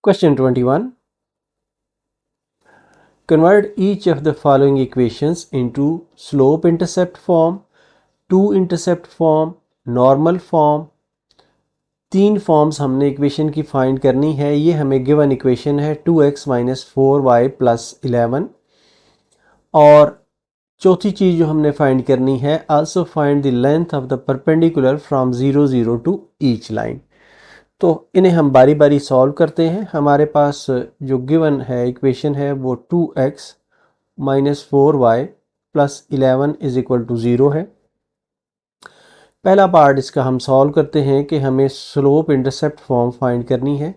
Question 21. Convert each of the following equations into slope-intercept form, 2-intercept form, normal form. 3 forms हमने equation की find करनी है। ये हमें गिवन इक्वेशन है 2x माइनस 4y प्लस 11। और चौथी चीज़ जो हमने फाइंड करनी है, also find the length of the perpendicular from 0 0 to each line. तो इन्हें हम बारी बारी सॉल्व करते हैं। हमारे पास जो गिवन है इक्वेशन है वो 2x minus 4y plus 11 is equal to 0 है। पहला पार्ट इसका हम सॉल्व करते हैं कि हमें स्लोप इंटरसेप्ट फॉर्म फाइंड करनी है।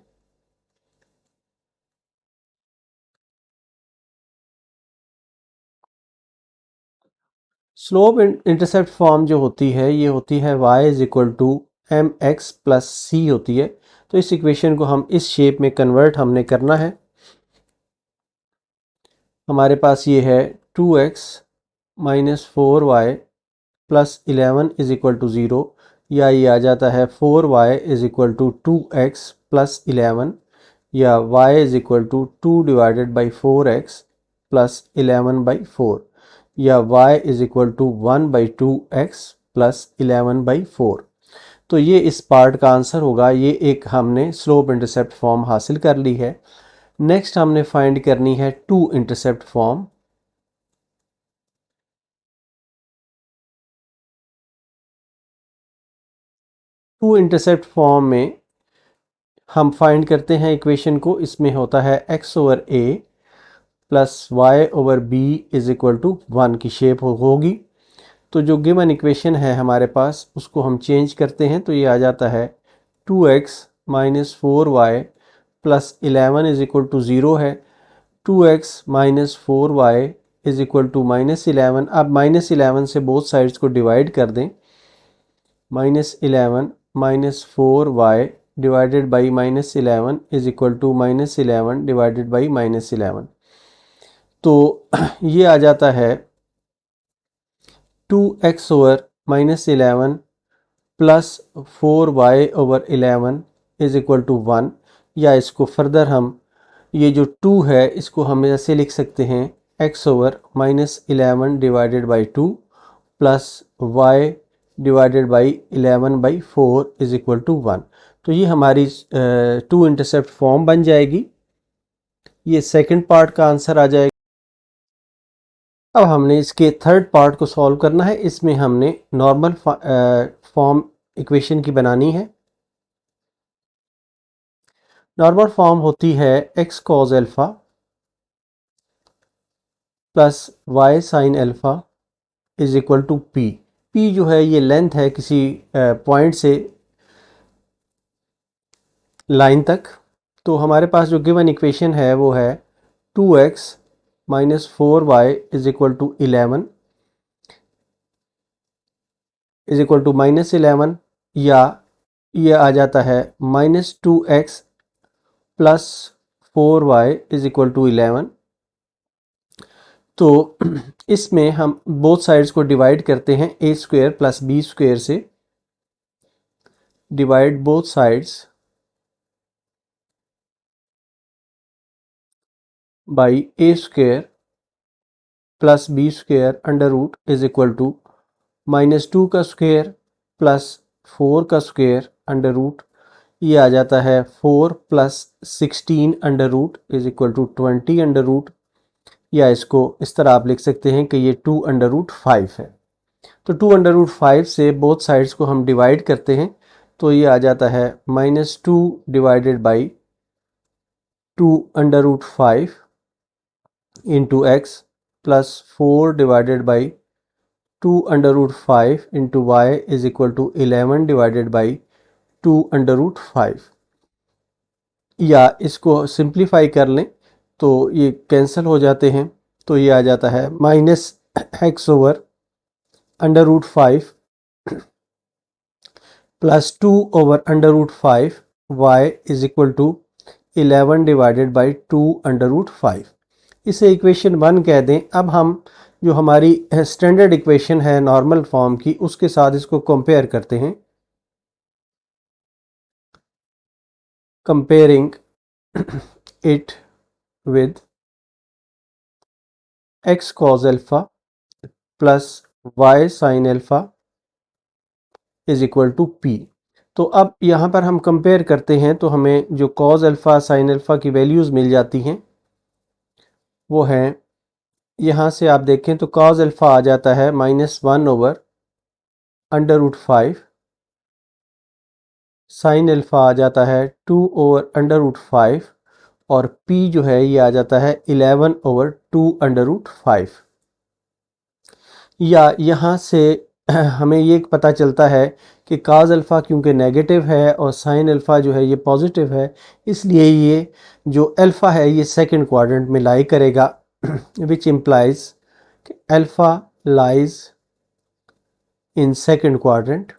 स्लोप इंटरसेप्ट फॉर्म जो होती है ये होती है y is equal to M X plus C होती है। तो इस इक्वेशन को हम इस शेप में कन्वर्ट हमने करना है। हमारे पास ये है 2x minus 4y plus 11 is equal to 0, या ये आ जाता है 4y is equal to 2x plus 11, या y is equal to 2 divided by 4x plus 11 by 4, या y is equal to 1 by 2x plus 11 by 4। तो ये इस पार्ट का आंसर होगा। ये एक हमने स्लोप इंटरसेप्ट फॉर्म हासिल कर ली है। नेक्स्ट हमने फाइंड करनी है 2 intercept form. Two intercept form में हम फाइंड करते हैं इक्वेशन को। इसमें होता है x over a plus y over b is equal to 1 की शेप होगी। तो जो गिवन इक्वेशन है हमारे पास उसको हम चेंज करते हैं। तो ये आ जाता है 2x minus 4y plus 11 is equal to 0 है। 2x minus 4y is equal to minus 11। अब माइनस 11 से बोथ साइड्स को डिवाइड कर दें। Minus 11 minus 4y divided by minus 11 is equal to minus 11 divided by minus 11। तो ये आ जाता है 2x over minus 11 plus 4y over 11 is equal to 1। या इसको फर्दर हम ये जो 2 है इसको हम ऐसे लिख सकते हैं x over minus 11 divided by 2 plus y divided by 11 by 4 is equal to 1। तो ये हमारी 2 इंटरसेप्ट फॉर्म बन जाएगी। ये सेकंड पार्ट का आंसर आ जाएगा। अब हमने इसके थर्ड पार्ट को सॉल्व करना है। इसमें हमने नॉर्मल फॉर्म इक्वेशन की बनानी है। नॉर्मल फॉर्म होती है x cos alpha plus y sine alpha is equal to p। p जो है ये लेंथ है किसी पॉइंट से लाइन तक। तो हमारे पास जो गिवन इक्वेशन है वो है 2x minus 4y is equal to 11 is equal to minus 11, या ये आ जाता है minus 2x plus 4y is equal to 11। तो इसमें हम बोथ साइड्स को डिवाइड करते हैं a square plus b square से। Divide both sides by a square plus b square under root is equal to minus 2 का स्क्वेयर प्लस 4 का square under root. ये आ जाता है 4 plus 16 under root is equal to 20 under root, या इसको इस तरह आप लिख सकते हैं कि ये 2 अंडर रूट 5 है। तो 2 अंडर रूट 5 से बोथ साइड्स को हम डिवाइड करते हैं। तो ये आ जाता है minus 2 divided by 2 under root 5 into x plus 4 divided by 2 under root 5 into y is equal to 11 divided by 2 under root 5। या इसको सिंप्लीफाई कर लें तो ये कैंसिल हो जाते हैं। तो ये आ जाता है minus x over under root 5 plus 2 over under root 5 y is equal to 11 divided by 2 under root 5। इसे इक्वेशन 1 कह दें। अब हम जो हमारी स्टैंडर्ड इक्वेशन है नॉर्मल फॉर्म की, उसके साथ इसको कंपेयर करते हैं। Comparing it with x cos alpha plus y sin alpha is equal to p। तो अब यहाँ पर हम कंपेयर करते हैं तो हमें जो cos अल्फा sin अल्फा की वैल्यूज़ मिल जाती हैं वो हैं, यहाँ से आप देखें तो cos अल्फा आ जाता है -1 ओवर √5, sin अल्फा आ जाता है 2 ओवर √5 और p जो है ये आ जाता है 11 ओवर 2 √5। या यहाँ से हमें ये पता चलता है कि cos अल्फ़ा क्योंकि नेगेटिव है और sin अल्फ़ा जो है ये पॉजिटिव है, इसलिए ये जो अल्फ़ा है ये सेकंड क्वाड्रेंट में लाई करेगा, विच इम्प्लाइज कि alpha lies in second quadrant.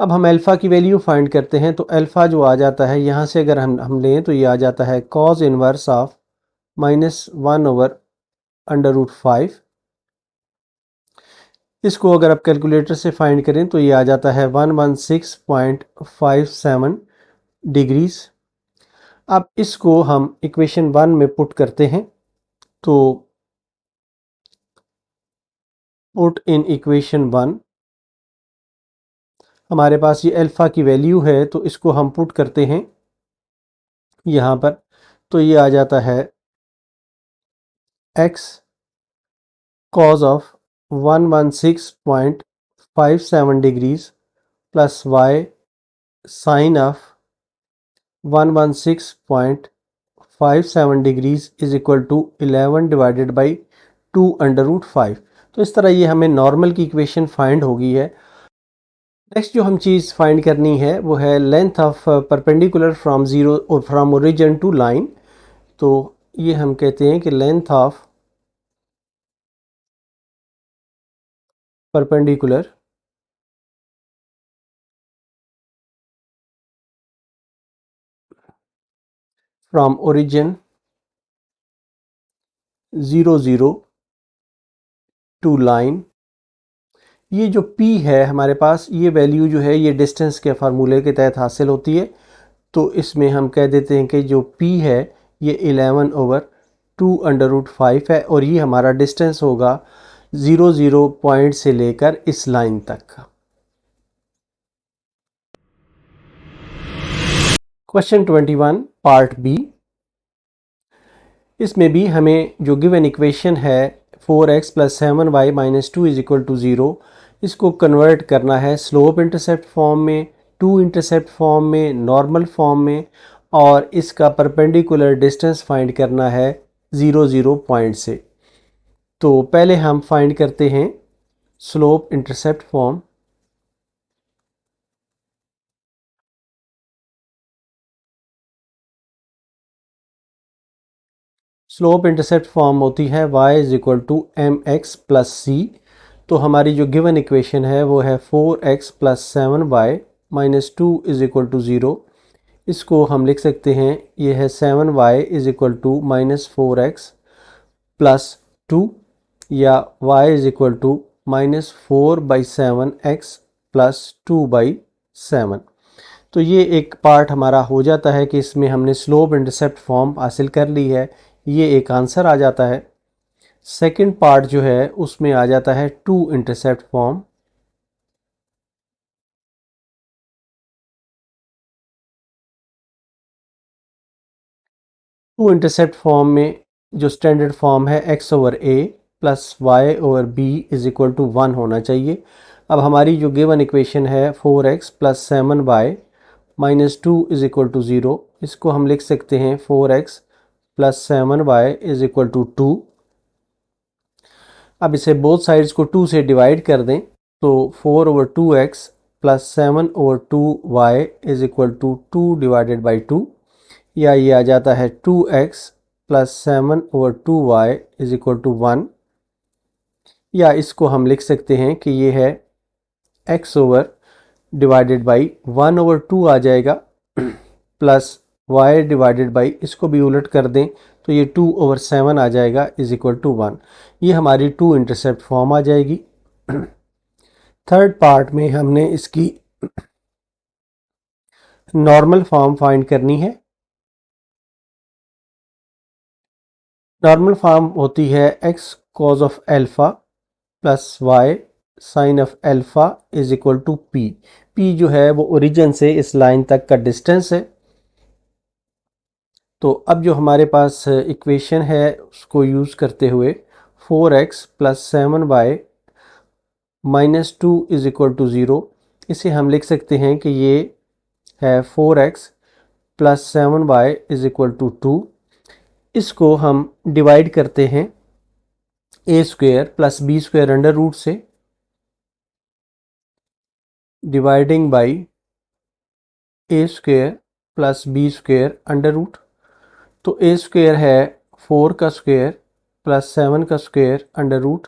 अब हम अल्फ़ा की वैल्यू फाइंड करते हैं तो अल्फ़ा जो आ जाता है यहाँ से अगर हम लें तो ये आ जाता है cos इनवर्स ऑफ -1 ओवर √5। इसको अगर आप कैलकुलेटर से फाइंड करें तो ये आ जाता है 116.57 डिग्रीज। अब इसको हम इक्वेशन 1 में पुट करते हैं तो पुट इन इक्वेशन 1 हमारे पास ये अल्फ़ा की वैल्यू है तो इसको हम पुट करते हैं यहाँ पर, तो ये आ जाता है x cos of 116.57 degrees plus y sin of 116.57 degrees is equal to 11 divided by 2 √5। तो इस तरह ये हमें नॉर्मल की इक्वेशन फाइंड होगी है। नेक्स्ट जो हम चीज़ फाइंड करनी है वो है length of perpendicular from origin to line. तो ये हम कहते हैं कि length of perpendicular from origin 0 to line. ये जो p है हमारे पास, ये वैल्यू जो है ये डिस्टेंस के फार्मूले के तहत हासिल होती है। तो इसमें हम कह देते हैं कि जो p है ये 11 ओवर 2 √5 है और ये हमारा डिस्टेंस होगा 0 पॉइंट से लेकर इस लाइन तक। Question 21 part B. इसमें भी हमें जो गिवन इक्वेशन है 4x plus 7y minus 2 is equal to 0, इसको कन्वर्ट करना है स्लोप इंटरसेप्ट फॉर्म में, टू इंटरसेप्ट फॉर्म में, नॉर्मल फॉर्म में, और इसका परपेंडिकुलर डिस्टेंस फाइंड करना है 0 पॉइंट से। तो पहले हम फाइंड करते हैं slope intercept form. Slope intercept form होती है y is equal to mx plus C. तो हमारी जो गिवन इक्वेशन है वो है 4x plus 7y minus 2 is equal to 0। इसको हम लिख सकते हैं, ये है 7y is equal to -4x plus 2, या y is equal to -4/7x plus 2/7। तो ये एक पार्ट हमारा हो जाता है कि इसमें हमने स्लोप इंटरसेप्ट फॉर्म हासिल कर ली है, ये एक आंसर आ जाता है। सेकंड पार्ट जो है उसमें आ जाता है two intercept form. Two intercept form में जो स्टैंडर्ड फॉर्म है x over a plus y over b is equal to 1 होना चाहिए। अब हमारी जो गिवन इक्वेशन है 4x plus 7y minus 2 is equal to 0, इसको हम लिख सकते हैं 4x plus 7y is equal to 2। अब इसे बोथ साइड्स को 2 से डिवाइड कर दें तो 4 over 2x plus 7 over 2y is equal to 2 divided by 2, या ये आ जाता है 2x plus 7 over 2y is equal to 1, या इसको हम लिख सकते हैं कि ये है x over divided by 1 over 2 आ जाएगा प्लस वाई डिवाइडेड बाई, इसको भी उलट कर दें तो ये 2/7 आ जाएगा इज इक्वल टू 1। ये हमारी टू इंटरसेप्ट फॉर्म आ जाएगी। थर्ड पार्ट में हमने इसकी नॉर्मल फॉर्म फाइंड करनी है। नॉर्मल फॉर्म होती है x cos of alpha plus y sine of alpha is equal to p। p जो है वो ओरिजिन से इस लाइन तक का डिस्टेंस है। तो अब जो हमारे पास इक्वेशन है उसको यूज़ करते हुए 4x plus 7y minus 2 is equal to 0, इसे हम लिख सकते हैं कि ये है 4x plus 7y is equal to 2। इसको हम डिवाइड करते हैं A square plus B square under root से, dividing by A square plus B square under root. तो ए स्क्वेयर है 4 का स्क्वेयर प्लस 7 का square under root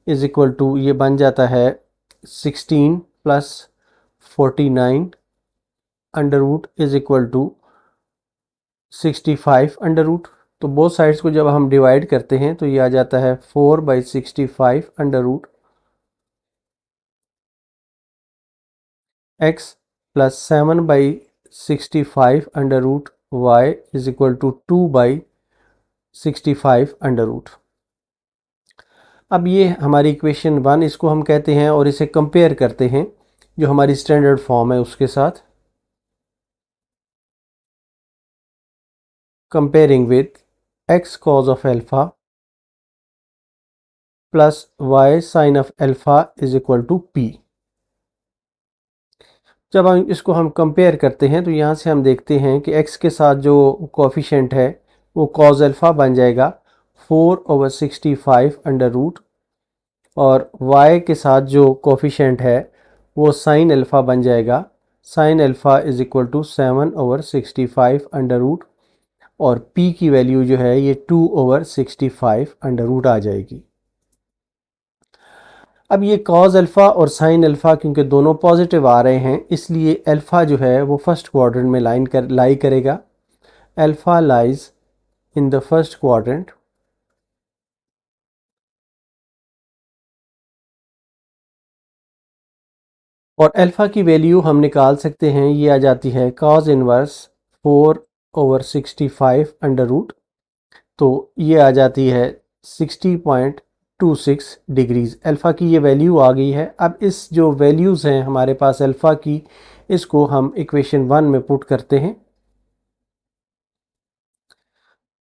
is equal to, ये बन जाता है 16 plus 49 under root is equal to 65 under root. तो बोथ साइड्स को जब हम डिवाइड करते हैं तो ये आ जाता है 4/65 under root x plus 7/65 under root y is equal to 2/65 under root. अब ये हमारी इक्वेशन 1, इसको हम कहते हैं और इसे कंपेयर करते हैं जो हमारी स्टैंडर्ड फॉर्म है उसके साथ। Comparing with x cos of alpha plus y sine of alpha is equal to p। जब हम कंपेयर करते हैं तो यहाँ से हम देखते हैं कि x के साथ जो कोफिशेंट है वो cos अल्फ़ा बन जाएगा 4/65 अंडर रूट, और y के साथ जो कोफिशेंट है वो साइन अल्फ़ा बन जाएगा sine alpha is equal to 7/65 under root, और p की वैल्यू जो है ये 2/65 अंडर रूट आ जाएगी। अब ये कॉज अल्फ़ा और साइन अल्फ़ा क्योंकि दोनों पॉजिटिव आ रहे हैं, इसलिए अल्फ़ा जो है वो फर्स्ट क्वाड्रेंट में लाई करेगा। Alpha lies in the first quadrant, और अल्फ़ा की वैल्यू हम निकाल सकते हैं, ये आ जाती है कॉज इनवर्स 4/65 अंडर रूट। तो ये आ जाती है 60.26 डिग्रीज। अल्फ़ा की ये वैल्यू आ गई है। अब इस जो वैल्यूज़ हैं हमारे पास अल्फ़ा की, इसको हम इक्वेशन 1 में पुट करते हैं।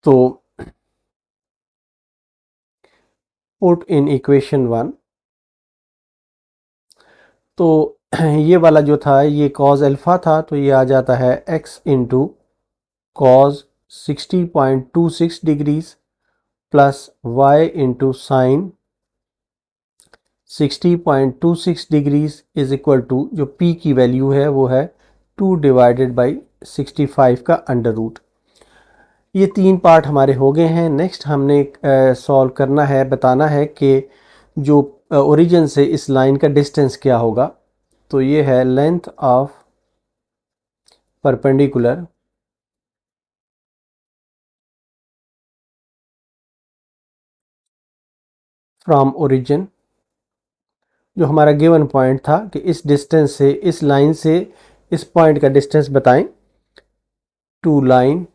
तो पुट इन इक्वेशन 1, तो ये वाला जो था ये कॉज अल्फ़ा था, तो ये आ जाता है x into cos 60.26 degrees plus y into sine 60.26 degrees is equal to, जो p की वैल्यू है वो है 2 डिवाइडेड बाई 65 का अंडर रूट। ये तीन पार्ट हमारे हो गए हैं। नेक्स्ट हमने सॉल्व करना है, बताना है कि जो ओरिजिन से इस लाइन का डिस्टेंस क्या होगा। तो ये है length of perpendicular from origin, जो हमारा गिवन पॉइंट था कि इस डिस्टेंस से, इस लाइन से इस पॉइंट का डिस्टेंस बताएं, टू लाइन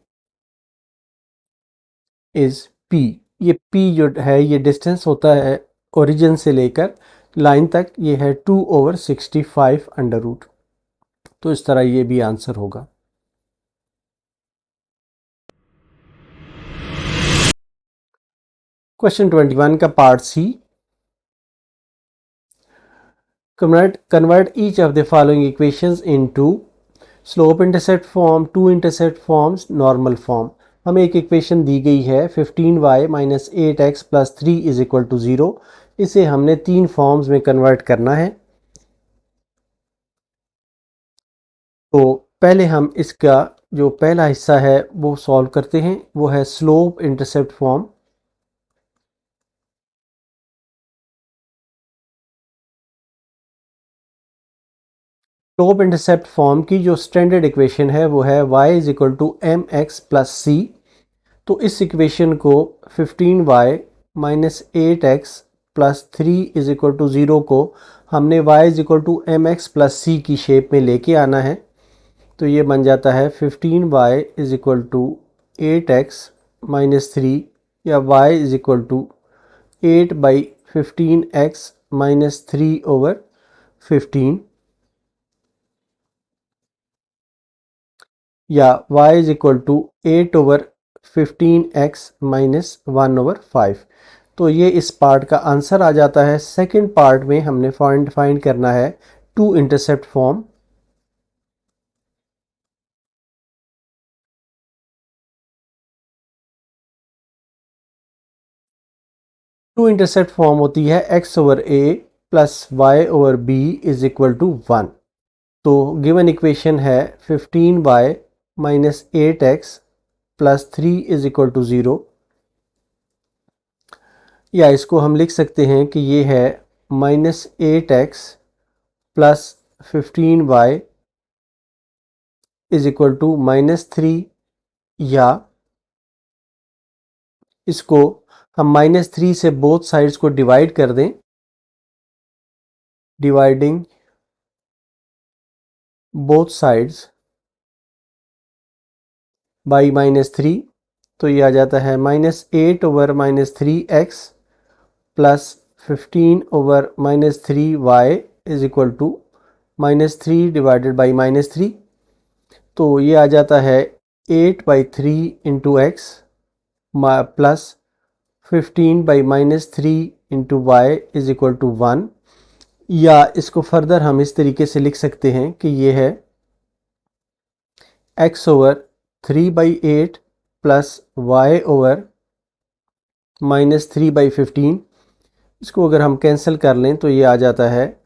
इज p। ये p जो है ये डिस्टेंस होता है ओरिजिन से लेकर लाइन तक, ये है 2/65 अंडर रूट। तो इस तरह ये भी आंसर होगा। क्वेश्चन 21 का part C, convert each of the following equations into slope intercept form, two intercept forms, normal form. हमें एक इक्वेशन दी गई है 15y minus 8x plus 3 is equal to 0। इसे हमने तीन फॉर्म्स में कन्वर्ट करना है। तो पहले हम इसका जो पहला हिस्सा है वो सॉल्व करते हैं, वो है slope intercept form. Top intercept form की जो स्टैंडर्ड इक्वेशन है वो है y is equal to M X plus C. तो इस इक्वेशन को 15y minus 8x plus 3 is equal to 0 को हमने y is equal to M X plus C की शेप में लेके आना है। तो ये बन जाता है 15y is equal to 8x minus 3 या y is equal to 8/15x minus 3 over 15 या y is equal to 8/15x minus 1/5। तो ये इस पार्ट का आंसर आ जाता है। सेकंड पार्ट में हमने फाइंड करना है two intercept form. Two intercept form होती है x/a plus y/b is equal to 1। तो गिवन इक्वेशन है 15y minus 8x plus 3 is equal to 0, या इसको हम लिख सकते हैं कि ये है -8x plus 15y is equal to -3, या इसको हम -3 से बोथ साइड्स को डिवाइड कर दें, डिवाइडिंग बोथ साइड्स बाई -3। तो ये आ जाता है -8/-3x plus 15/-3y is equal to -3 divided by -3। तो ये आ जाता है 8/3 into x plus 15/-3 into y is equal to 1, या इसको फर्दर हम इस तरीके से लिख सकते हैं कि ये है x/3/8 प्लस y/-3/15। इसको अगर हम कैंसिल कर लें तो ये आ जाता है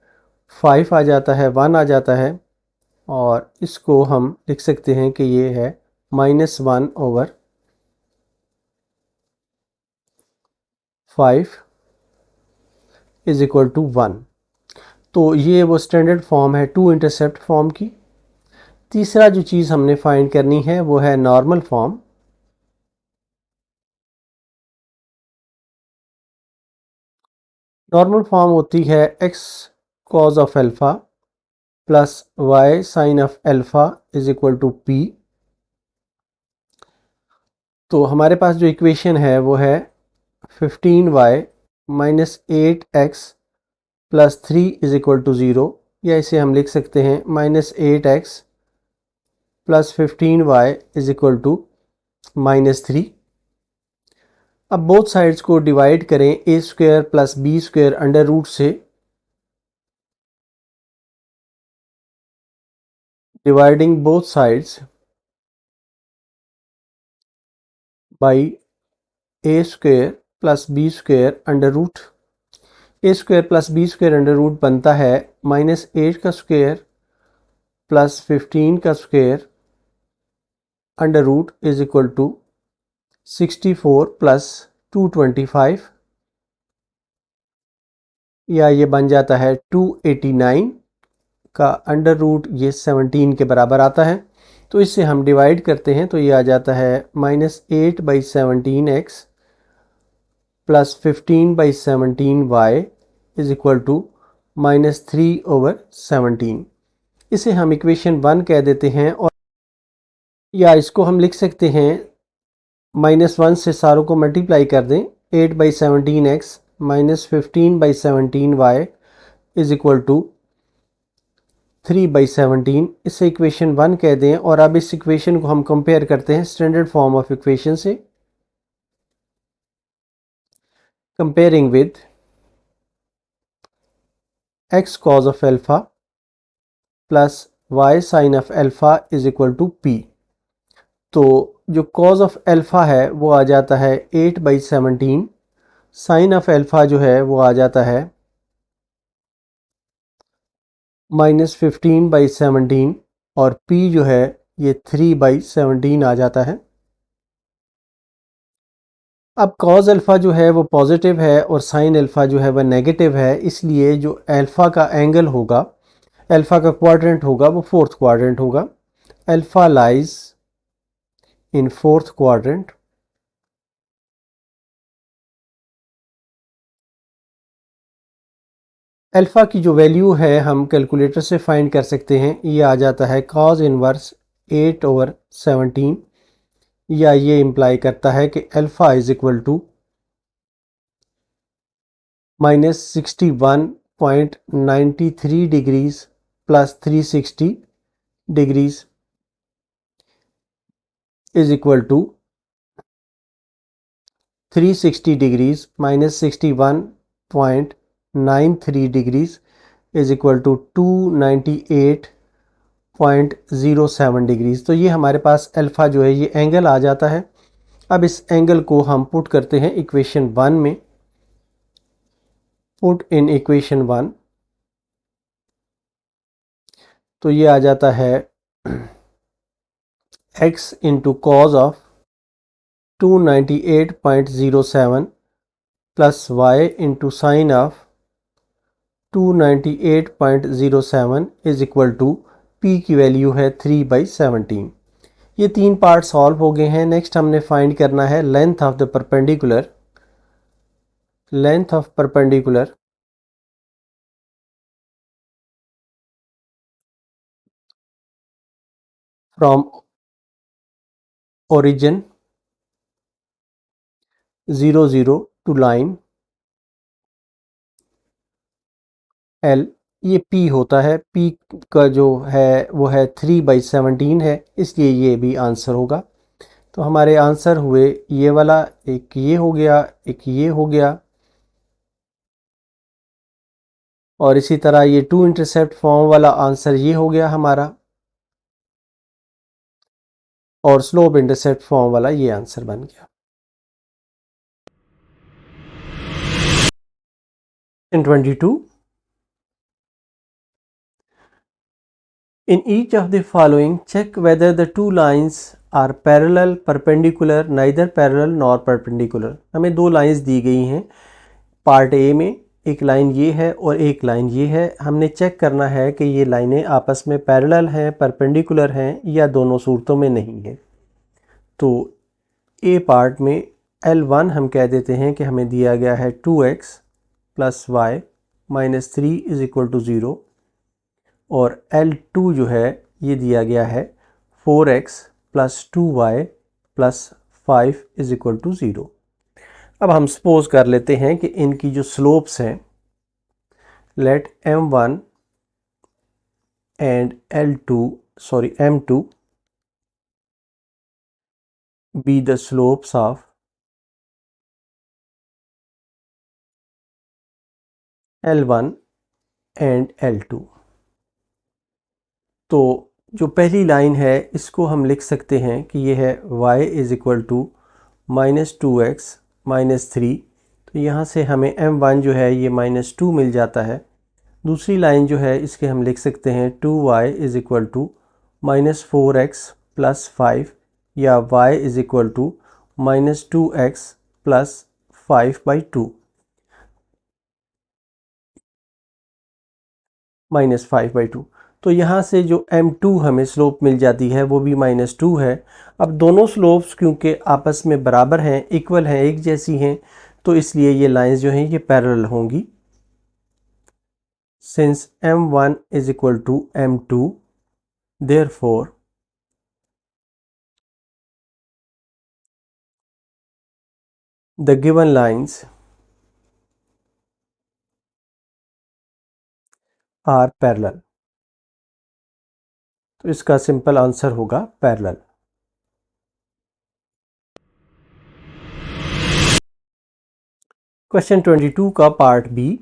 5 आ जाता है, 1 आ जाता है, और इसको हम लिख सकते हैं कि ये है -1/5 इज इक्वल टू 1। तो ये वो स्टैंडर्ड फॉर्म है टू इंटरसेप्ट फॉर्म की। तीसरा जो चीज़ हमने फाइंड करनी है वो है नॉर्मल फॉर्म। नॉर्मल फॉर्म होती है x cos of alpha plus y sine of alpha is equal to p। तो हमारे पास जो इक्वेशन है वो है 15y minus 8x plus 3 is equal to 0, या इसे हम लिख सकते हैं -8x plus 15y is equal to -3। अब बोथ साइड्स को डिवाइड करें a² plus b² under root से, dividing both sides by a² plus b² under root. a² plus b² under root बनता है -8² plus 15² under root is equal to 64 plus 225, या ये बन जाता है 289 का अंडर रूट, ये 17 के बराबर आता है। तो इससे हम डिवाइड करते हैं तो ये आ जाता है -8/17x plus 15/17y is equal to -3/17। इसे हम इक्वेशन 1 कह देते हैं, और या इसको हम लिख सकते हैं -1 से सारों को मल्टीप्लाई कर दें, 8/17x minus 15/17y is equal to 3/17। इसे इक्वेशन 1 कह दें, और अब इस इक्वेशन को हम कंपेयर करते हैं स्टैंडर्ड फॉर्म ऑफ इक्वेशन से। Comparing with x cos of alpha plus y sine of alpha is equal to p। तो जो cos ऑफ एल्फा है वो आ जाता है 8/17, साइन ऑफ एल्फा जो है वो आ जाता है -15/17, और p जो है ये 3/17 आ जाता है। अब cos अल्फ़ा जो है वो पॉजिटिव है और साइन अल्फ़ा जो है वह नेगेटिव है, इसलिए जो अल्फ़ा का एंगल होगा अल्फ़ा का क्वाड्रेंट होगा वो फोर्थ क्वाड्रेंट होगा। Alpha lies in fourth quadrant. Alpha की जो वैल्यू है हम कैलकुलेटर से फाइंड कर सकते हैं। ये आ जाता है cos इनवर्स 8/17, या ये इम्प्लाई करता है कि alpha is equal to -61.93 degrees plus 360 degrees is equal to 360 degrees -61.93 degrees is equal to 298.07 degrees. तो ये हमारे पास अल्फ़ा जो है ये एंगल आ जाता है। अब इस एंगल को हम पुट करते हैं इक्वेशन 1 में। पुट इन इक्वेशन 1, तो ये आ जाता है x into cos of 298.07 plus y into sine of 298.07 is equal to p की वैल्यू है 3/17। ये तीन पार्ट सॉल्व हो गए हैं। नेक्स्ट हमने फाइंड करना है length of the perpendicular. Length of perpendicular from origin 0 0 to line L। ये P होता है। P का जो है वो है 3/17 है, इसलिए ये भी आंसर होगा। तो हमारे आंसर हुए ये वाला, एक ये हो गया, एक ये हो गया, और इसी तरह ये टू इंटरसेप्ट फॉर्म वाला आंसर ये हो गया हमारा, और स्लोप इंटरसेप्ट फॉर्म वाला ये आंसर बन गया। In 22, in each of the following, check whether the two lines are parallel, perpendicular, neither parallel nor perpendicular। हमें दो लाइंस दी गई हैं पार्ट ए में, एक लाइन ये है और एक लाइन ये है। हमने चेक करना है कि ये लाइनें आपस में पैरेलल हैं, परपेंडिकुलर हैं, या दोनों सूरतों में नहीं है। तो ए पार्ट में L1 हम कह देते हैं कि हमें दिया गया है 2x plus y minus 3 is equal to 0, और L2 जो है ये दिया गया है 4x plus 2y plus 5 is equal to 0। अब हम सपोज कर लेते हैं कि इनकी जो स्लोप्स हैं, let m1 and m2 be the slopes of L1 and L2। तो जो पहली लाइन है इसको हम लिख सकते हैं कि ये है y is equal to -2x minus 3। तो यहाँ से हमें m1 जो है ये -2 मिल जाता है। दूसरी लाइन जो है इसके हम लिख सकते हैं 2y is equal to -4x plus 5, या y is equal to -2x plus 5/2 -5/2। तो यहाँ से जो m2 हमें स्लोप मिल जाती है वो भी -2 है। अब दोनों स्लोप्स क्योंकि आपस में बराबर हैं, इक्वल हैं, एक जैसी हैं, तो इसलिए ये लाइंस जो हैं ये पैरेलल होंगी। Since m1 is equal to m2, therefore the given lines are parallel. तो इसका सिंपल आंसर होगा पैरेलल। क्वेश्चन 22 का पार्ट बी।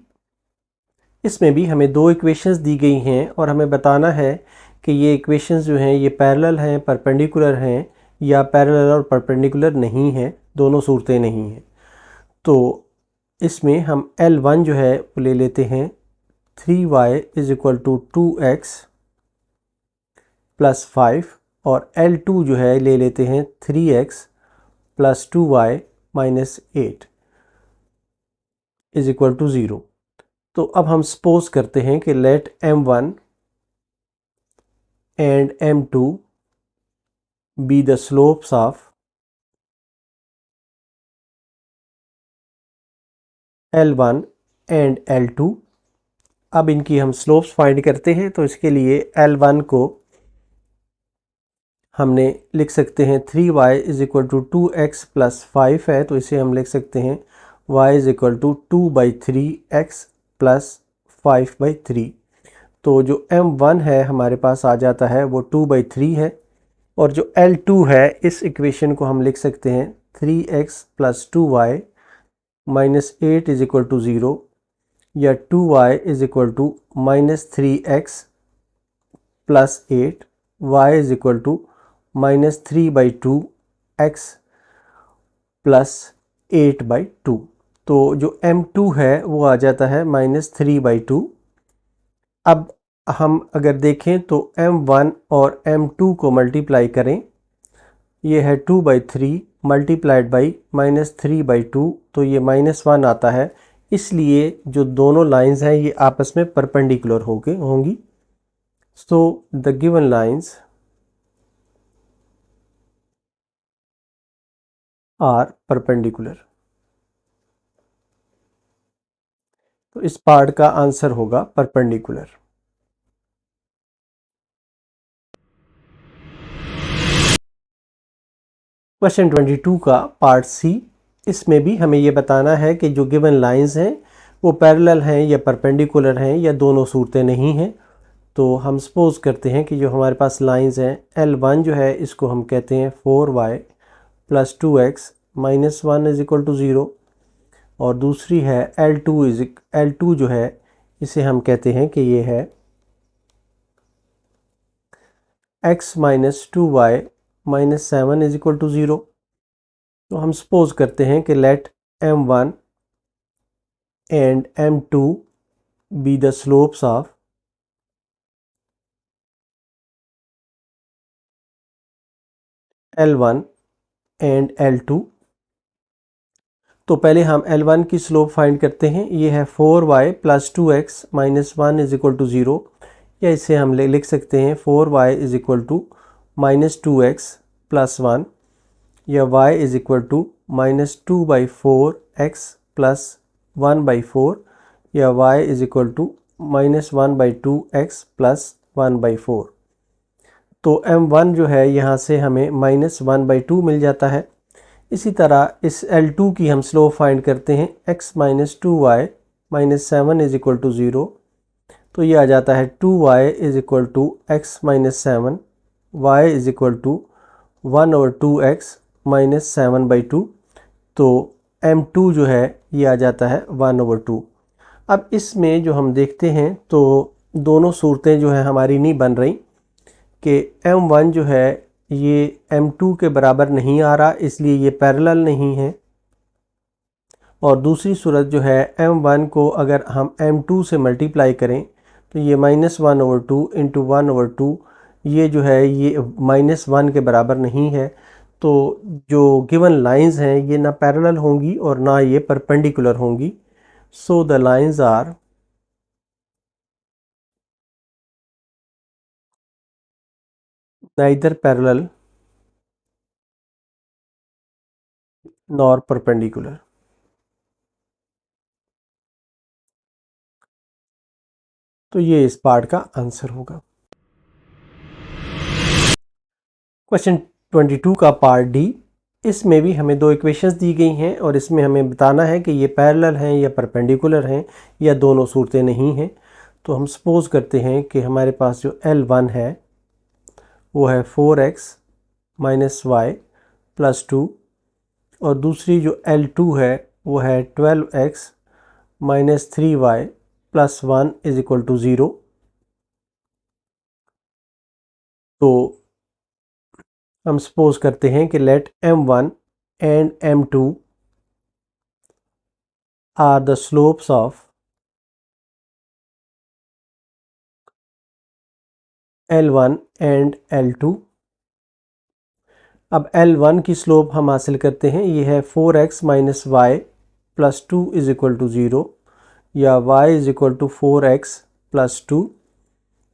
इसमें भी हमें दो इक्वेशंस दी गई हैं और हमें बताना है कि ये इक्वेशंस जो हैं ये पैरेलल हैं, परपेंडिकुलर हैं, या पैरेलल और परपेंडिकुलर नहीं हैं, दोनों सूरतें नहीं हैं। तो इसमें हम L1 जो है वो ले लेते हैं 3y is equal to 2x plus 5, और L2 जो है ले लेते हैं 3x plus 2y minus 8 is equal to 0। तो अब हम सपोज करते हैं कि let m1 and m2 be the slopes of L1 and L2। अब इनकी हम स्लोप्स फाइंड करते हैं, तो इसके लिए L1 को हमने लिख सकते हैं 3y is equal to 2x plus 5 है, तो इसे हम लिख सकते हैं y is equal to 2/3x plus 5/3। तो जो m1 है हमारे पास आ जाता है वो 2/3 है, और जो L2 है इस इक्वेशन को हम लिख सकते हैं 3x plus 2y minus 8 is equal to 0, या 2y is equal to minus 3x plus 8, y is equal to minus 3/2 x plus 8/2। तो जो m2 है वो आ जाता है माइनस 3/2। अब हम अगर देखें तो m1 और m2 को मल्टीप्लाई करें, ये है 2/3 मल्टीप्लाइड बाई माइनस 3/2, तो ये -1 आता है। इसलिए जो दोनों लाइंस हैं ये आपस में परपेंडिकुलर होंगी। So the given lines are perpendicular. तो इस पार्ट का आंसर होगा परपेंडिकुलर। क्वेश्चन 22 का पार्ट सी, इसमें भी हमें ये बताना है कि जो गिवन लाइंस हैं वो पैरेलल हैं या परपेंडिकुलर हैं या दोनों सूरतें नहीं हैं। तो हम सपोज करते हैं कि जो हमारे पास लाइंस हैं L1 जो है इसको हम कहते हैं 4y plus 2x minus 1 is equal to 0, और दूसरी है L2 जो है इसे हम कहते हैं कि ये है x minus 2y minus 7 is equal to 0। तो हम सपोज करते हैं कि let m1 and m2 be the slopes of L1 and L2। तो पहले हम L1 की स्लोप फाइंड करते हैं, ये है 4y plus 2x minus 1 is equal to 0, या इसे हम लिख सकते हैं 4y is equal to minus 2x plus 1, या y is equal to minus 2/4x plus 1/4, या y is equal to minus 1/2x plus 1/4। तो m1 जो है यहाँ से हमें माइनस 1/2 मिल जाता है। इसी तरह इस L2 की हम स्लोप फाइंड करते हैं x minus 2y minus 7 is equal to 0, तो ये आ जाता है 2y is equal to x minus 7, y is equal to 1/2x minus 7/2। तो m2 जो है ये आ जाता है 1/2। अब इसमें जो हम देखते हैं तो दोनों सूरतें जो है हमारी नहीं बन रही, कि m1 जो है ये m2 के बराबर नहीं आ रहा, इसलिए ये पैरेलल नहीं है। और दूसरी सूरत जो है m1 को अगर हम m2 से मल्टीप्लाई करें तो ये -1/2 इंटू 1/2, ये जो है ये -1 के बराबर नहीं है। तो जो गिवन लाइंस हैं ये ना पैरेलल होंगी और ना ये परपेंडिकुलर होंगी। So the lines are neither parallel nor perpendicular। तो ये इस पार्ट का आंसर होगा। क्वेश्चन 22 का पार्ट डी, इसमें भी हमें दो इक्वेशंस दी गई हैं और इसमें हमें बताना है कि ये पैरेलल हैं या परपेंडिकुलर हैं या दोनों सूरतें नहीं हैं। तो हम सपोज करते हैं कि हमारे पास जो L1 है वो है 4x माइनस वाई प्लस 2, और दूसरी जो L2 है वो है 12x minus 3y plus 1 is equal to 0। तो हम सपोज करते हैं कि let m1 and m2 are the slopes of L1 and L2। अब L1 की स्लोप हम हासिल करते हैं, ये है 4x minus y plus 2 is equal to 0, या y is equal to 4x plus 2।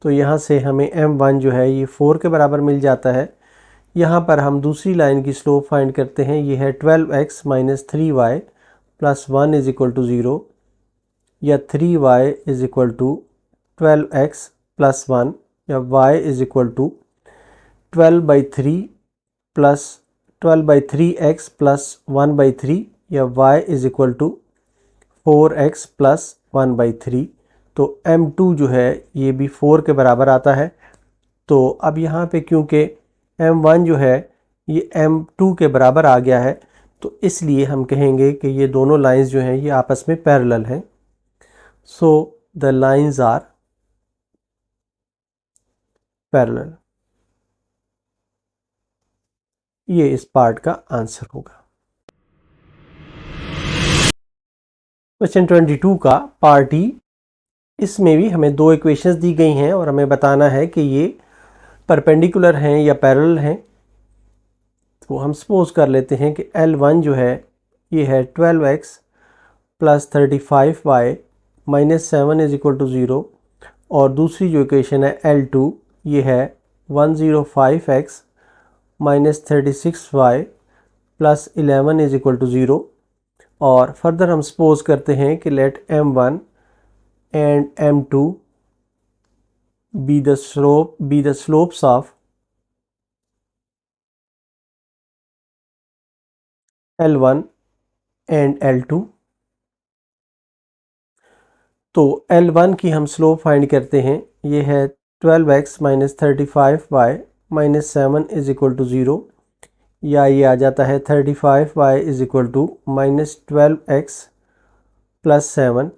तो यहाँ से हमें m1 जो है ये 4 के बराबर मिल जाता है। यहाँ पर हम दूसरी लाइन की स्लोप फाइंड करते हैं, ये है 12x minus 3y plus 1 is equal to 0, या 3y is equal to 12x plus 1, या y is equal to 12/3 plus 12/3x plus 1/3, या y is equal to 4x plus 1/3। तो m2 जो है ये भी 4 के बराबर आता है। तो अब यहाँ पे क्योंकि m1 जो है ये m2 के बराबर आ गया है, तो इसलिए हम कहेंगे कि ये दोनों लाइंस जो हैं ये आपस में पैरेलल हैं। So the lines are parallel. ये इस पार्ट का आंसर होगा। क्वेश्चन 22 का पार्ट ई, इसमें भी हमें दो इक्वेशंस दी गई हैं और हमें बताना है कि ये परपेंडिकुलर हैं या पैरेलल हैं। तो हम सपोज कर लेते हैं कि L1 जो है ये है 12x plus 35y minus 7 is equal to 0, और दूसरी जो इक्वेशन है L2 ये है 105x minus 36y plus 11 is equal to 0। और फर्दर हम सपोज करते हैं कि let m1 and m2 be the slopes of L1 and L2। तो L1 की हम स्लोप फाइंड करते हैं, ये है 12x minus 35y minus 7 is equal to 0, या ये आ जाता है 35y is equal to minus 12x plus 7,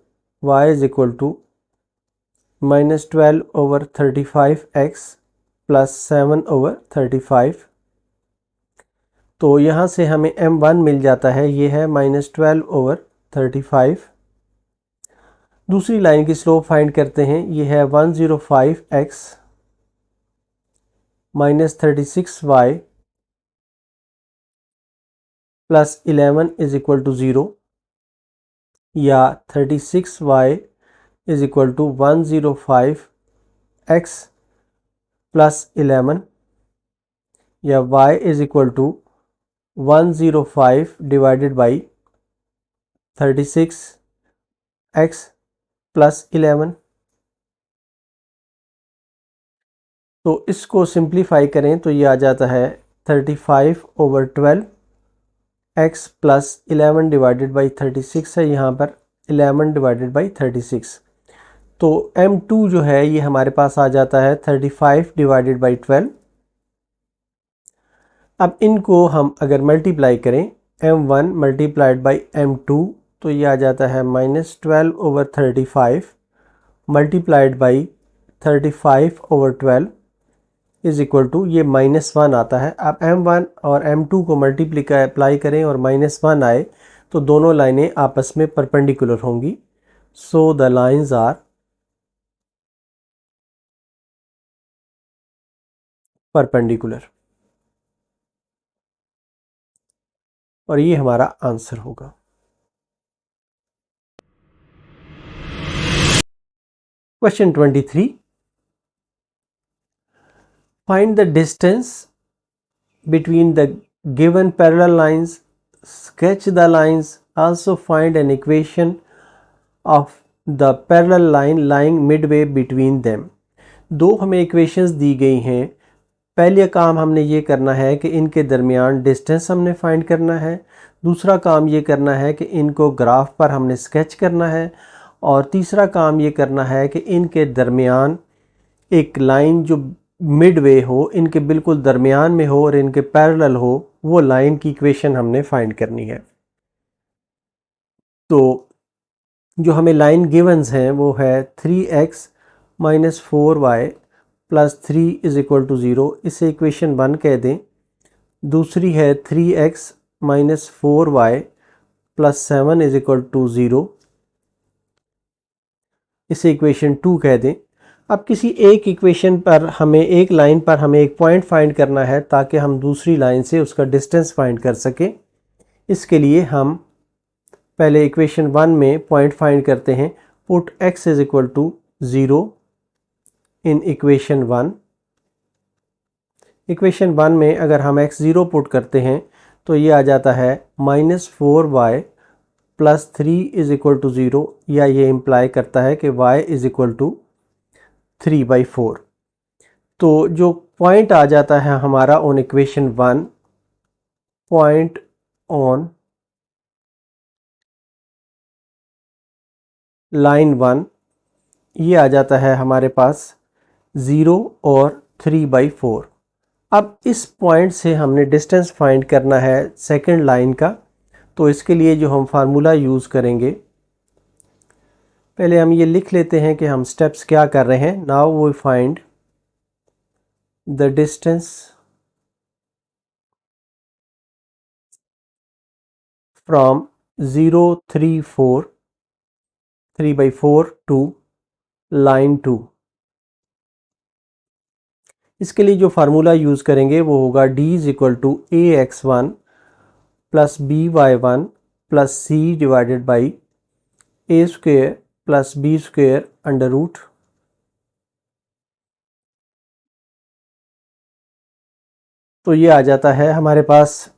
y is equal to minus 12 over 35x plus 7 over 35। तो यहाँ से हमें m1 मिल जाता है, ये है माइनस 12 ओवर 35। दूसरी लाइन की स्लोप फाइंड करते हैं, ये है 105x minus 36y plus 11 is equal to 0, या 36y is equal to 105x plus 11, या y is equal to 105 divided by 36x plus 11। तो इसको सिंप्लीफाई करें तो ये आ जाता है 35 over 12 x plus 11 divided by 36 है, यहाँ पर 11 डिवाइडेड बाई 36। तो m2 जो है ये हमारे पास आ जाता है 35 डिवाइडेड बाई 12। अब इनको हम अगर मल्टीप्लाई करें, m1 मल्टीप्लाइड बाई m2, तो ये आ जाता है minus 12 over 35 multiplied by 35 over 12 is equal to, ये -1 आता है। अब m1 और m2 को मल्टीप्लाई करें और -1 आए तो दोनों लाइनें आपस में परपेंडिकुलर होंगी। So the lines are perpendicular, और ये हमारा आंसर होगा। Question 23, find the distance between the given parallel lines, sketch the lines, also find an equation of the parallel line lying midway between them। दो हमें equations दी गई हैं। पहले काम हमने ये करना है कि इनके दरमियान डिस्टेंस हमने फाइंड करना है, दूसरा काम ये करना है कि इनको ग्राफ पर हमने स्केच करना है, और तीसरा काम ये करना है कि इनके दरमियान एक लाइन जो मिडवे हो, इनके बिल्कुल दरमियान में हो और इनके पैरेलल हो, वो लाइन की इक्वेशन हमने फाइंड करनी है। तो जो हमें लाइन गिवंस हैं वो है 3x minus 4y plus 3 is equal to 0, इसे इक्वेशन 1 कह दें। दूसरी है 3x minus 4y plus 7 is equal to 0, इसे इक्वेशन 2 कह दें। अब किसी एक इक्वेशन पर हमें, एक लाइन पर हमें एक पॉइंट फाइंड करना है ताकि हम दूसरी लाइन से उसका डिस्टेंस फाइंड कर सकें। इसके लिए हम पहले इक्वेशन 1 में पॉइंट फाइंड करते हैं। Put x is equal to 0 in equation 1। Equation 1 में अगर हम x0 पुट करते हैं तो ये आ जाता है -4y plus 3 is equal to 0, या ये इम्प्लाई करता है कि y इज इक्वल टू 3/4। तो जो पॉइंट आ जाता है हमारा on equation 1, point on line 1, ये आ जाता है हमारे पास 0 और 3/4। अब इस पॉइंट से हमने डिस्टेंस फाइंड करना है सेकंड लाइन का। तो इसके लिए जो हम फार्मूला यूज़ करेंगे, पहले हम ये लिख लेते हैं कि हम स्टेप्स क्या कर रहे हैं। Now we find the distance from 0 3/4 to line 2। इसके लिए जो फार्मूला यूज़ करेंगे वो होगा d is equal to ax1 plus by1 plus c divided by a square plus b square under root. तो ये आ जाता है हमारे पास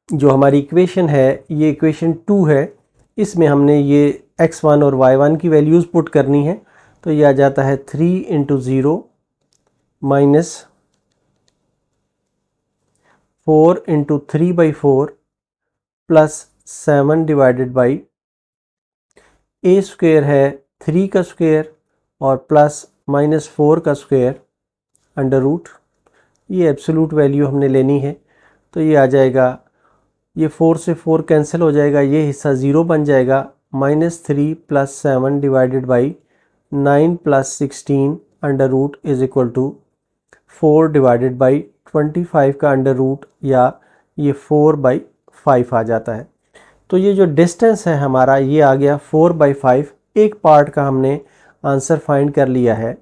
जो हमारी इक्वेशन है, ये इक्वेशन 2 है। इसमें हमने ये x1 और y1 की वैल्यूज़ पुट करनी है। तो ये आ जाता है 3 into 0 minus 4 into 3/4 plus 7 divided by a square है 3 का स्क्वेयर और प्लस -4 का स्क्वेयर अंडर रूट। ये एब्सोल्यूट वैल्यू हमने लेनी है। तो ये आ जाएगा, ये 4 से 4 कैंसिल हो जाएगा, ये हिस्सा 0 बन जाएगा। -3 plus 7 divided by 9 plus 16 under root is equal to 4 divided by 25 का अंडर रूट, या ये 4/5 आ जाता है। तो ये जो डिस्टेंस है हमारा, ये आ गया 4/5। एक पार्ट का हमने आंसर फाइंड कर लिया है।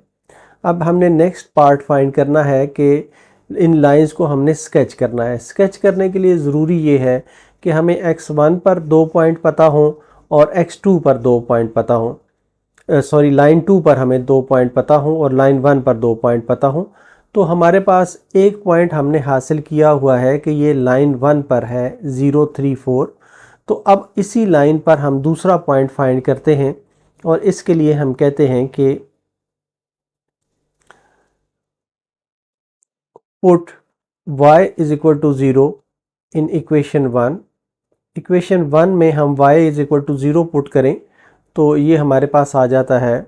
अब हमने नेक्स्ट पार्ट फाइंड करना है कि इन लाइंस को हमने स्केच करना है। स्केच करने के लिए ज़रूरी ये है कि हमें x1 पर 2 पॉइंट पता हों और x2 पर 2 पॉइंट पता हों। लाइन 2 पर हमें 2 पॉइंट पता हों और लाइन 1 पर 2 पॉइंट पता हों। तो हमारे पास एक पॉइंट हमने हासिल किया हुआ है कि ये लाइन 1 पर है 0 3 4। तो अब इसी लाइन पर हम दूसरा पॉइंट फाइंड करते हैं और इसके लिए हम कहते हैं कि put y is equal to 0 in equation 1। Equation 1 में हम y is equal to 0 put करें तो ये हमारे पास आ जाता है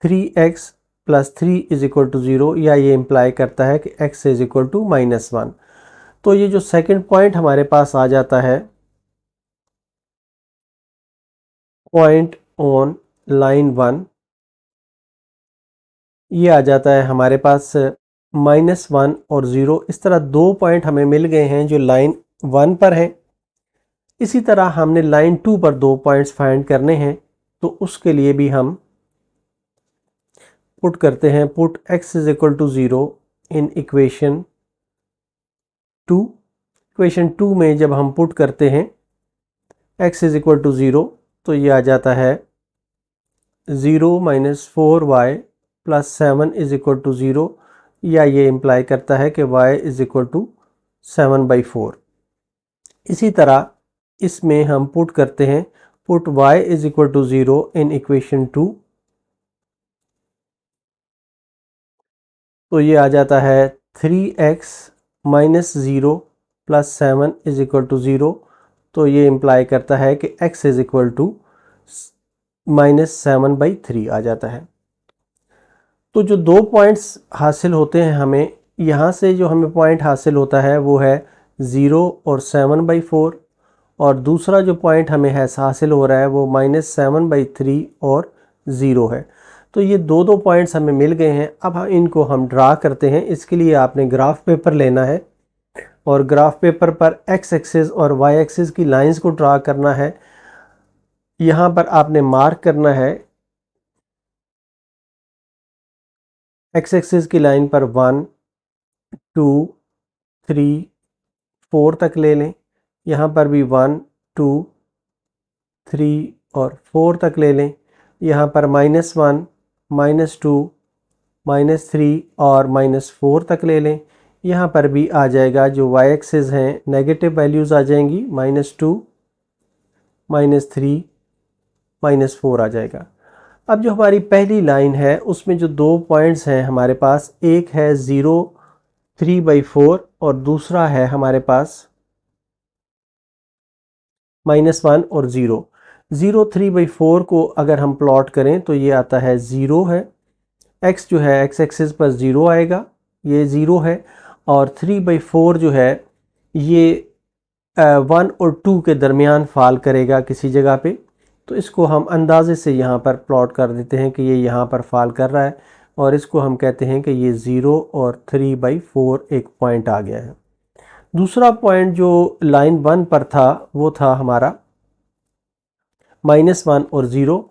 3x plus 3 is equal to 0, या ये इम्प्लाई करता है कि x इज इक्वल टू -1। तो ये जो सेकंड पॉइंट हमारे पास आ जाता है, पॉइंट ऑन लाइन 1, ये आ जाता है हमारे पास -1 और 0। इस तरह 2 पॉइंट हमें मिल गए हैं जो लाइन 1 पर हैं। इसी तरह हमने लाइन 2 पर 2 पॉइंट्स फाइंड करने हैं। तो उसके लिए भी हम पुट करते हैं, put x is equal to 0 in equation 2। Equation 2 में जब हम पुट करते हैं x इज इक्वल टू 0, तो ये आ जाता है 0 - 4y plus 7 is equal to 0, या ये इम्प्लाई करता है कि y इज इक्वल टू 7/4। इसी तरह इसमें हम पुट करते हैं, put y is equal to 0 in equation 2। तो ये आ जाता है 3x minus 0 plus 7 is equal to 0। तो ये इम्प्लाई करता है कि x इज इक्वल टू -7/3 आ जाता है। तो जो 2 पॉइंट्स हासिल होते हैं हमें, यहाँ से जो हमें पॉइंट हासिल होता है वो है 0 और 7/4, और दूसरा जो पॉइंट हमें हासिल हो रहा है वो -7/3 और 0 है। तो ये दो पॉइंट्स हमें मिल गए हैं। अब इनको हम ड्रा करते हैं। इसके लिए आपने ग्राफ पेपर लेना है और ग्राफ पेपर पर x एक्सिस और y एक्सिस की लाइंस को ड्रा करना है। यहाँ पर आपने मार्क करना है, x एक्सिस की लाइन पर 1 2 3 4 तक ले लें। यहाँ पर भी 1 2 3 और 4 तक ले लें। यहाँ पर -1, -2, -3 और -4 तक ले लें। यहाँ पर भी आ जाएगा, जो y एक्सिस हैं नेगेटिव वैल्यूज़ आ जाएंगी, -2, -3, -4 आ जाएगा। अब जो हमारी पहली लाइन है उसमें जो दो पॉइंट्स हैं हमारे पास, एक है 0, 3/4 और दूसरा है हमारे पास -1 और 0। 3/4 को अगर हम प्लॉट करें तो ये आता है 0 है, x जो है x एक्सिस पर 0 आएगा, ये 0 है। और 3/4 जो है ये 1 और 2 के दरमियान फाल करेगा किसी जगह पे। तो इसको हम अंदाजे से यहाँ पर प्लॉट कर देते हैं कि ये यहाँ पर फाल कर रहा है, और इसको हम कहते हैं कि ये 0 और 3/4 एक पॉइंट आ गया है। दूसरा पॉइंट जो लाइन 1 पर था वो था हमारा -1 और 0।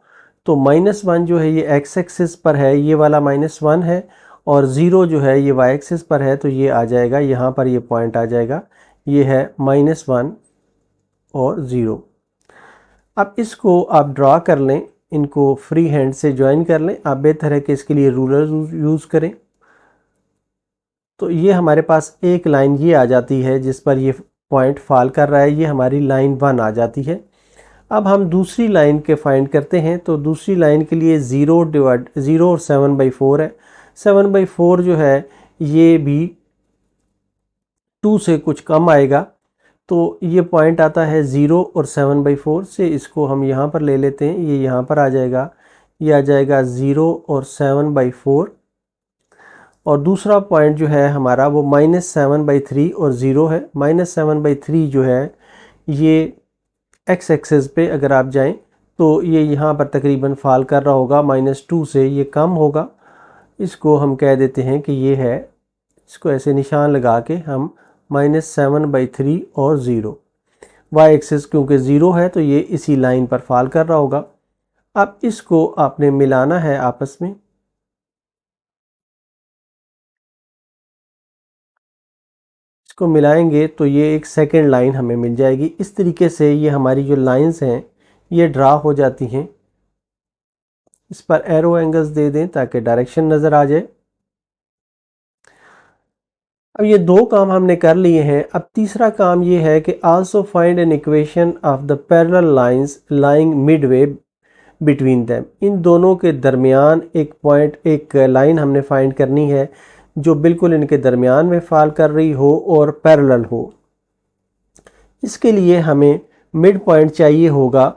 तो -1 जो है ये x एक्सिस पर है, ये वाला -1 है, और 0 जो है ये y एक्सिस पर है, तो ये आ जाएगा यहाँ पर, ये पॉइंट आ जाएगा, ये है -1 और 0। अब इसको आप ड्रा कर लें, इनको फ्री हैंड से ज्वाइन कर लें। आप बेहतर है कि इसके लिए रूलर यूज़ करें। तो ये हमारे पास एक लाइन ये आ जाती है जिस पर ये पॉइंट फॉल कर रहा है, ये हमारी लाइन 1 आ जाती है। अब हम दूसरी लाइन के फाइंड करते हैं। तो दूसरी लाइन के लिए 0 और 7/4 है। 7/4 जो है ये भी 2 से कुछ कम आएगा, तो ये पॉइंट आता है 0 और 7/4 से। इसको हम यहाँ पर ले लेते हैं, ये यहाँ पर आ जाएगा, ये आ जाएगा 0 और 7/4। और दूसरा पॉइंट जो है हमारा वो -7/3 और 0 है। -7/3 जो है ये x एक्सिस पे अगर आप जाएं तो ये यहाँ पर तकरीबन फाल कर रहा होगा, -2 से ये कम होगा। इसको हम कह देते हैं कि ये है, इसको ऐसे निशान लगा के हम -7/3 और 0, y एक्सिस क्योंकि 0 है तो ये इसी लाइन पर फाल कर रहा होगा। अब इसको आपने मिलाना है आपस में। इसको मिलाएंगे तो ये एक सेकंड लाइन हमें मिल जाएगी। इस तरीके से ये हमारी जो लाइंस हैं ये ड्रा हो जाती हैं। इस पर एरो एंगल्स दे दें ताकि डायरेक्शन नज़र आ जाए। अब ये दो काम हमने कर लिए हैं। अब तीसरा काम ये है कि also find an equation of the parallel lines lying midway between them. इन दोनों के दरमियान एक पॉइंट, एक लाइन हमने फाइंड करनी है जो बिल्कुल इनके दरमियान में फाल कर रही हो और पैरेलल हो। इसके लिए हमें मिड पॉइंट चाहिए होगा।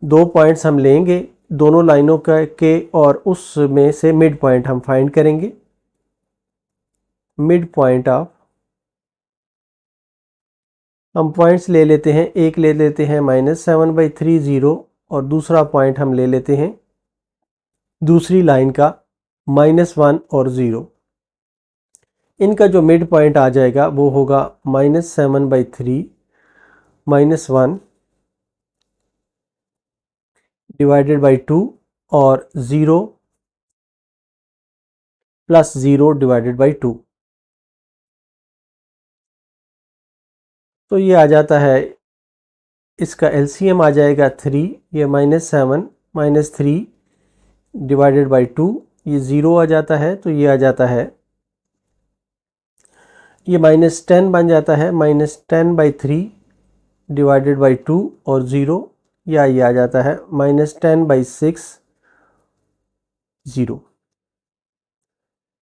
दो पॉइंट्स हम लेंगे दोनों लाइनों के और उसमें से मिड पॉइंट हम फाइंड करेंगे। मिड पॉइंट ऑफ, हम पॉइंट्स ले लेते हैं, एक ले लेते हैं -7/3 0 और दूसरा पॉइंट हम ले लेते हैं दूसरी लाइन का -1 और 0। इनका जो मिड पॉइंट आ जाएगा वो होगा -7/3 -1 डिवाइडेड बाई 2 और 0 प्लस 0 डिवाइडेड बाई 2। तो ये आ जाता है, इसका एलसीएम आ जाएगा 3, ये -7 -3 डिवाइडेड बाई 2, ये 0 आ जाता है, तो ये आ जाता है, ये -10 बन जाता है, -10/3 डिवाइडेड बाई 2 और 0, या ये आ जाता है -10/6 0,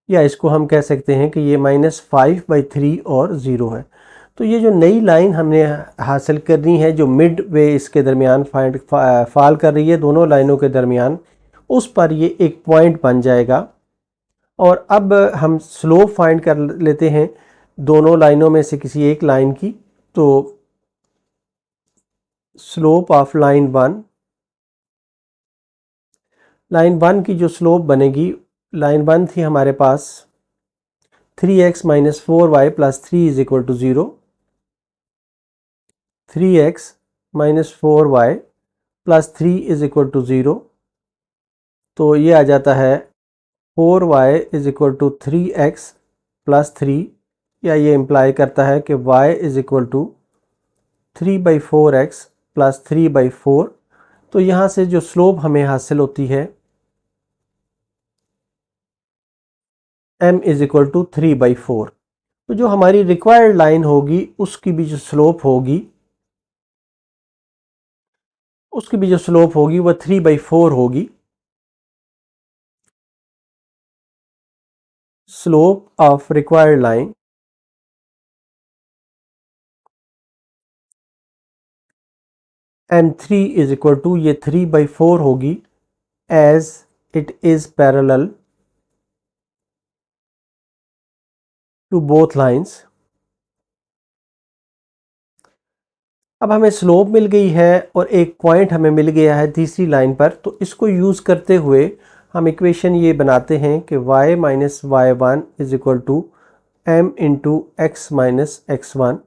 या इसको हम कह सकते हैं कि ये -5/3 और 0 है। तो ये जो नई लाइन हमने हासिल करनी है जो मिड वे इसके दरमियान फाल कर रही है दोनों लाइनों के दरमियान, उस पर ये एक पॉइंट बन जाएगा। और अब हम स्लोप फाइंड कर लेते हैं दोनों लाइनों में से किसी एक लाइन की। तो स्लोप ऑफ लाइन 1 की जो स्लोप बनेगी, लाइन 1 थी हमारे पास 3x - 4y + 3 = 0, 3x - 4y + 3 = 0। तो ये आ जाता है 4y = 3x + 3, या ये इम्प्लाई करता है कि y = 3/4x + 3/4, तो यहाँ से जो स्लोप हमें हासिल होती है m इज इक्वल टू 3/4। तो जो हमारी रिक्वायर्ड लाइन होगी उसकी भी जो स्लोप होगी वह 3/4 होगी। Slope of required line m3 is equal to ये 3/4 होगी as it is parallel to both lines. अब हमें स्लोप मिल गई है और एक पॉइंट हमें मिल गया है तीसरी लाइन पर, तो इसको यूज़ करते हुए हम इक्वेशन ये बनाते हैं कि y minus y1 is equal to m into x minus x1।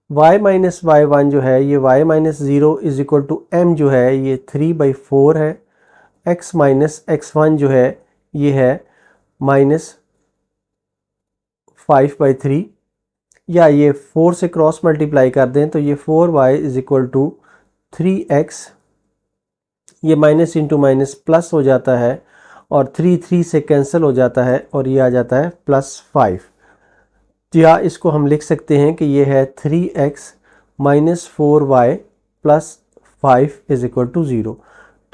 y minus y1 जो है ये y minus 0 is equal to m जो है ये 3/4 है। x माइनस x1 जो है ये है माइनस 5/3, या ये 4 से क्रॉस मल्टीप्लाई कर दें तो ये 4y is equal to 3x, ये माइनस इंटू माइनस प्लस हो जाता है और 3 से कैंसिल हो जाता है और ये आ जाता है +5। या इसको हम लिख सकते हैं कि ये है 3x minus 4y plus 5 is equal to 0।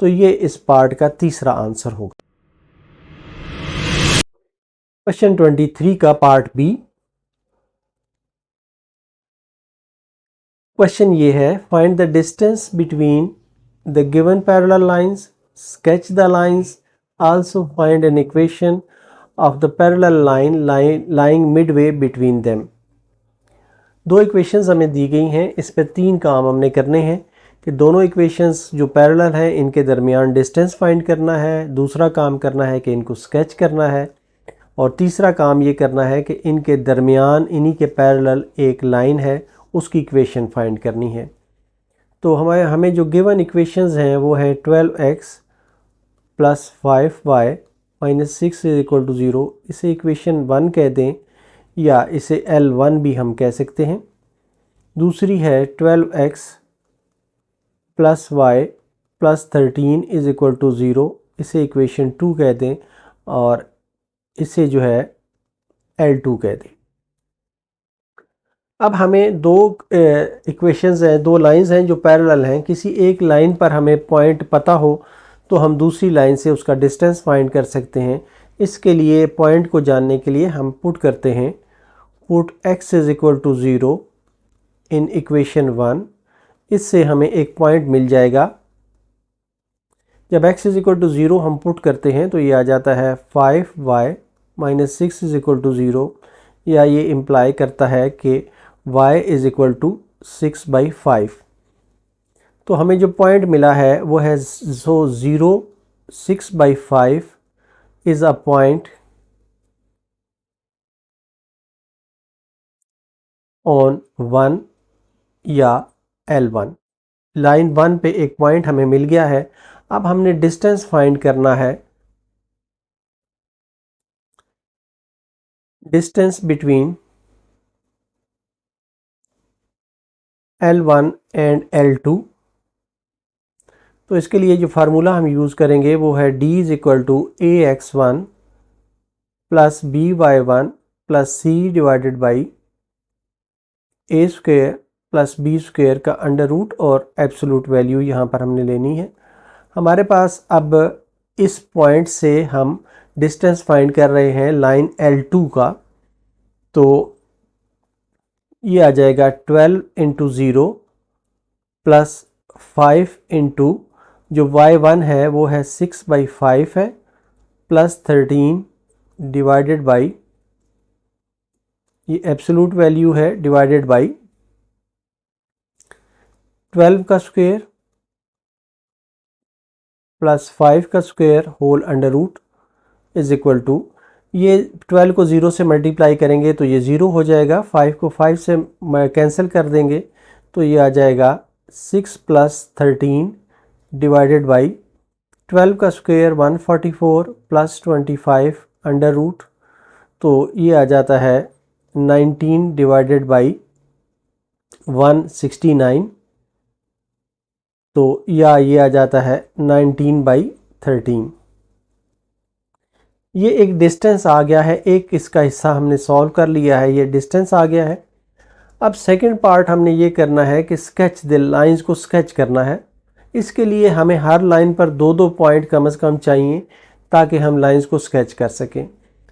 तो ये इस पार्ट का तीसरा आंसर होगा। क्वेश्चन 23 का पार्ट बी। क्वेश्चन ये है, find the distance between the given parallel lines, sketch the lines, also find an equation of the parallel line lying midway between them. दो इक्वेशंस हमें दी गई हैं, इस पे 3 काम हमने करने हैं कि दोनों इक्वेशंस जो पैरेलल हैं इनके दरमियान डिस्टेंस फाइंड करना है, दूसरा काम करना है कि इनको स्केच करना है, और तीसरा काम ये करना है कि इनके दरमियान इन्हीं के पैरेलल एक लाइन है उसकी इक्वेशन फाइंड करनी है। तो हमें जो गिवन इक्वेशंस हैं वो है 12x plus 5y minus 6 is equal to 0। इसे इक्वेशन 1 कह दें या इसे L1 भी हम कह सकते हैं। दूसरी है 12x plus y plus 13 is equal to 0, इसे इक्वेशन 2 कह दें और इसे जो है L2 कह दें। अब हमें दो इक्वेशंस हैं, दो लाइंस हैं जो पैरेलल हैं। किसी एक लाइन पर हमें पॉइंट पता हो तो हम दूसरी लाइन से उसका डिस्टेंस फाइंड कर सकते हैं। इसके लिए पॉइंट को जानने के लिए हम पुट करते हैं, put x is equal to 0 in equation 1। इससे हमें एक पॉइंट मिल जाएगा। जब x इज इक्वल टू 0 हम पुट करते हैं तो ये आ जाता है 5y minus 6 is equal to 0, या ये इम्प्लाई करता है कि y इज इक्वल टू 6/5। तो हमें जो पॉइंट मिला है वो है 0 6/5 इज अ पॉइंट ऑन 1 या L1। लाइन 1 पे एक पॉइंट हमें मिल गया है। अब हमने डिस्टेंस फाइंड करना है, distance between L1 and L2। तो इसके लिए जो फार्मूला हम यूज़ करेंगे वो है d is equal to ax1 plus by1 plus c divided by a square plus b square का अंडर रूट और एब्सोलूट वैल्यू यहाँ पर हमने लेनी है। हमारे पास अब इस पॉइंट से हम डिस्टेंस फाइंड कर रहे हैं लाइन L2 का, तो ये आ जाएगा 12 इंटू 0 प्लस 5 इंटू जो y1 है वो है 6/5 है प्लस 13 डिवाइडेड बाई ये एब्सोलूट वैल्यू है डिवाइडेड बाई 12 का स्क्वायर प्लस 5 का square whole under root is equal to, ये 12 को 0 से मल्टीप्लाई करेंगे तो ये 0 हो जाएगा, 5 को 5 से कैंसिल कर देंगे तो ये आ जाएगा 6 प्लस 13 डिवाइडेड बाई 12 का स्क्वायर 144 प्लस 25 अंडर रूट, तो ये आ जाता है 19 डिवाइडेड बाई 169। तो या ये आ जाता है 19/13। ये एक डिस्टेंस आ गया है, एक इसका हिस्सा हमने सॉल्व कर लिया है, ये डिस्टेंस आ गया है। अब सेकंड पार्ट हमने ये करना है कि स्केच द लाइंस को स्केच करना है। इसके लिए हमें हर लाइन पर दो दो पॉइंट कम से कम चाहिए ताकि हम लाइंस को स्केच कर सकें।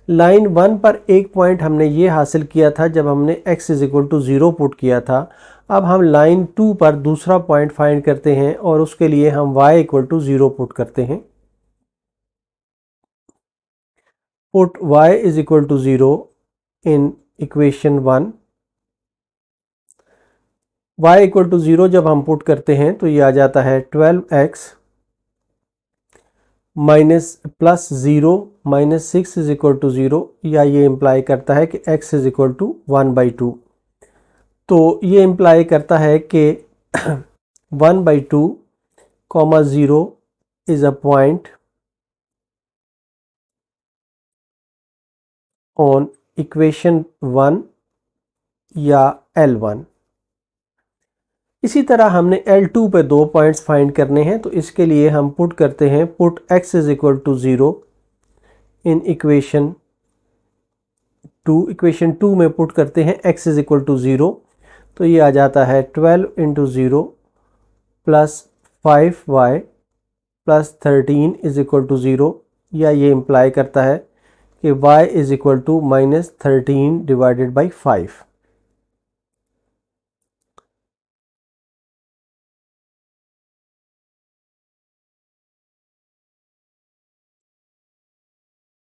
लाइन 1 पर एक पॉइंट हमने ये हासिल किया था जब हमने x = 0 पुट किया था। अब हम लाइन 2 पर दूसरा पॉइंट फाइंड करते हैं और उसके लिए हम y = 0 पुट करते हैं। Put y = 0 in equation 1। y = 0 जब हम पुट करते हैं तो ये आ जाता है 12x प्लस 0 -6 = 0, या ये इम्प्लाई करता है कि x = 1/2। तो ये इम्प्लाई करता है कि 1/2, 0 is a point on equation 1 या L1। इसी तरह हमने L2 पे दो पॉइंट्स फाइंड करने हैं, तो इसके लिए हम पुट करते हैं put x = 0 in equation 2। Equation 2 में पुट करते हैं x = 0, तो ये आ जाता है 12 × 0 प्लस 5y प्लस 13 = 0, या ये इम्प्लाई करता है कि y = -13/5।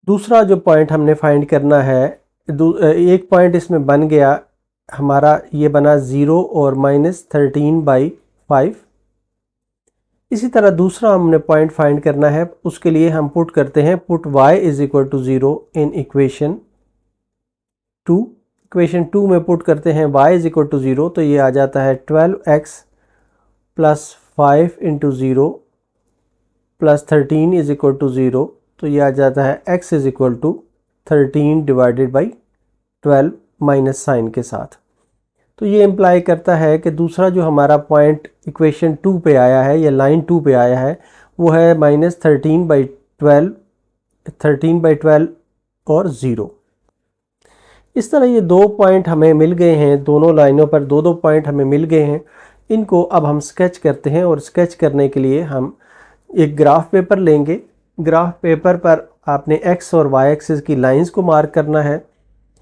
दूसरा जो पॉइंट हमने फाइंड करना है, एक पॉइंट इसमें बन गया हमारा, ये बना 0 और -13/5। इसी तरह दूसरा हमने पॉइंट फाइंड करना है, उसके लिए हम पुट करते हैं put y = 0 in equation 2। Equation 2 में पुट करते हैं y = 0, तो ये आ जाता है 12x प्लस 5 × 0 प्लस 13 = 0, तो ये आ जाता है x = 13/12 माइनस साइन के साथ। तो ये इम्प्लाई करता है कि दूसरा जो हमारा पॉइंट इक्वेशन 2 पे आया है या लाइन 2 पे आया है वो है -13/12 और 0। इस तरह ये दो पॉइंट हमें मिल गए हैं, दोनों लाइनों पर दो दो पॉइंट हमें मिल गए हैं। इनको अब हम स्केच करते हैं, और स्केच करने के लिए हम एक ग्राफ पेपर लेंगे। ग्राफ पेपर पर आपने x और y एक्सिस की लाइंस को मार्क करना है।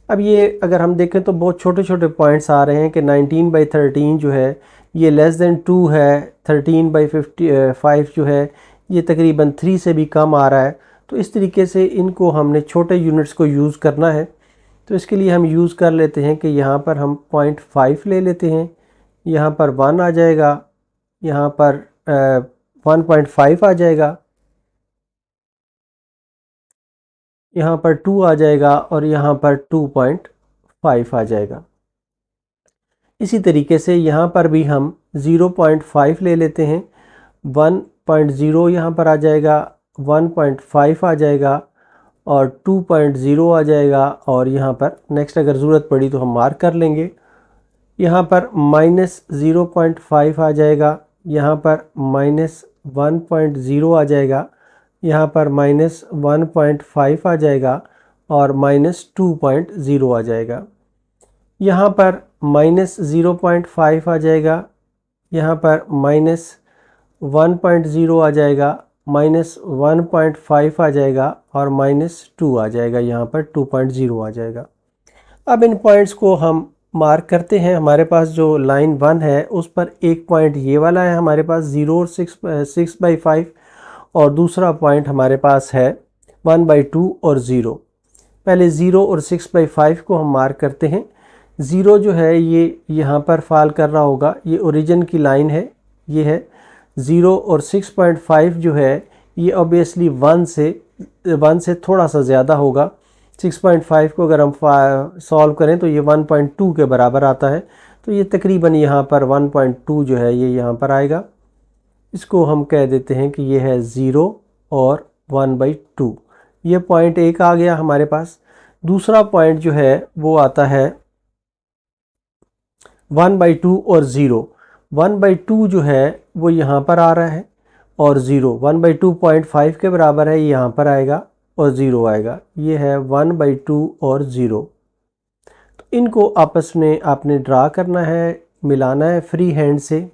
अब ये अगर हम देखें तो बहुत छोटे छोटे पॉइंट्स आ रहे हैं कि 19/13 जो है ये <2 है, 13/5 जो है ये तकरीबन 3 से भी कम आ रहा है। तो इस तरीके से इनको हमने छोटे यूनिट्स को यूज़ करना है। तो इसके लिए हम यूज़ कर लेते हैं कि यहाँ पर हम 0.5 ले लेते हैं, यहाँ पर 1 आ जाएगा, यहाँ पर 1.5 आ जाएगा, यहाँ पर 2 आ जाएगा और यहाँ पर 2.5 आ जाएगा। इसी तरीके से यहाँ पर भी हम 0.5 ले लेते हैं, 1.0 यहाँ पर आ जाएगा, 1.5 आ जाएगा और 2.0 आ जाएगा, और यहाँ पर नेक्स्ट अगर ज़रूरत पड़ी तो हम मार्क कर लेंगे। यहाँ पर -0.5 आ जाएगा, यहाँ पर -1.0 आ जाएगा, यहाँ पर -1.5 आ जाएगा और -2.0 आ जाएगा। यहाँ पर -0.5 आ जाएगा, यहाँ पर -1.0 आ जाएगा, -1.5 आ जाएगा और -2 आ जाएगा, यहाँ पर 2.0 आ जाएगा। अब इन पॉइंट्स को हम मार्क करते हैं। हमारे पास जो लाइन 1 है उस पर एक पॉइंट ये वाला है हमारे पास 0 और 6/5, और दूसरा पॉइंट हमारे पास है 1/2 और 0। पहले 0 और 6/5 को हम मार्क करते हैं। 0 जो है ये यहाँ पर फॉल कर रहा होगा, ये ओरिजिन की लाइन है, ये है 0, और 6.5 जो है ये ऑब्वियसली 1 से थोड़ा सा ज़्यादा होगा। 6.5 को अगर हम सॉल्व करें तो ये 1.2 के बराबर आता है, तो ये तकरीबन यहाँ पर 1.2 जो है ये यहाँ पर आएगा। इसको हम कह देते हैं कि ये है 0 और 1/2। ये पॉइंट एक आ गया हमारे पास। दूसरा पॉइंट जो है वो आता है 1/2 और 0। 1/2 जो है वो यहाँ पर आ रहा है और 0 1/2.5 के बराबर है, यहाँ पर आएगा और 0 आएगा। ये है 1/2 और 0। तो इनको आपस में आपने ड्रा करना है, मिलाना है फ्री हैंड से।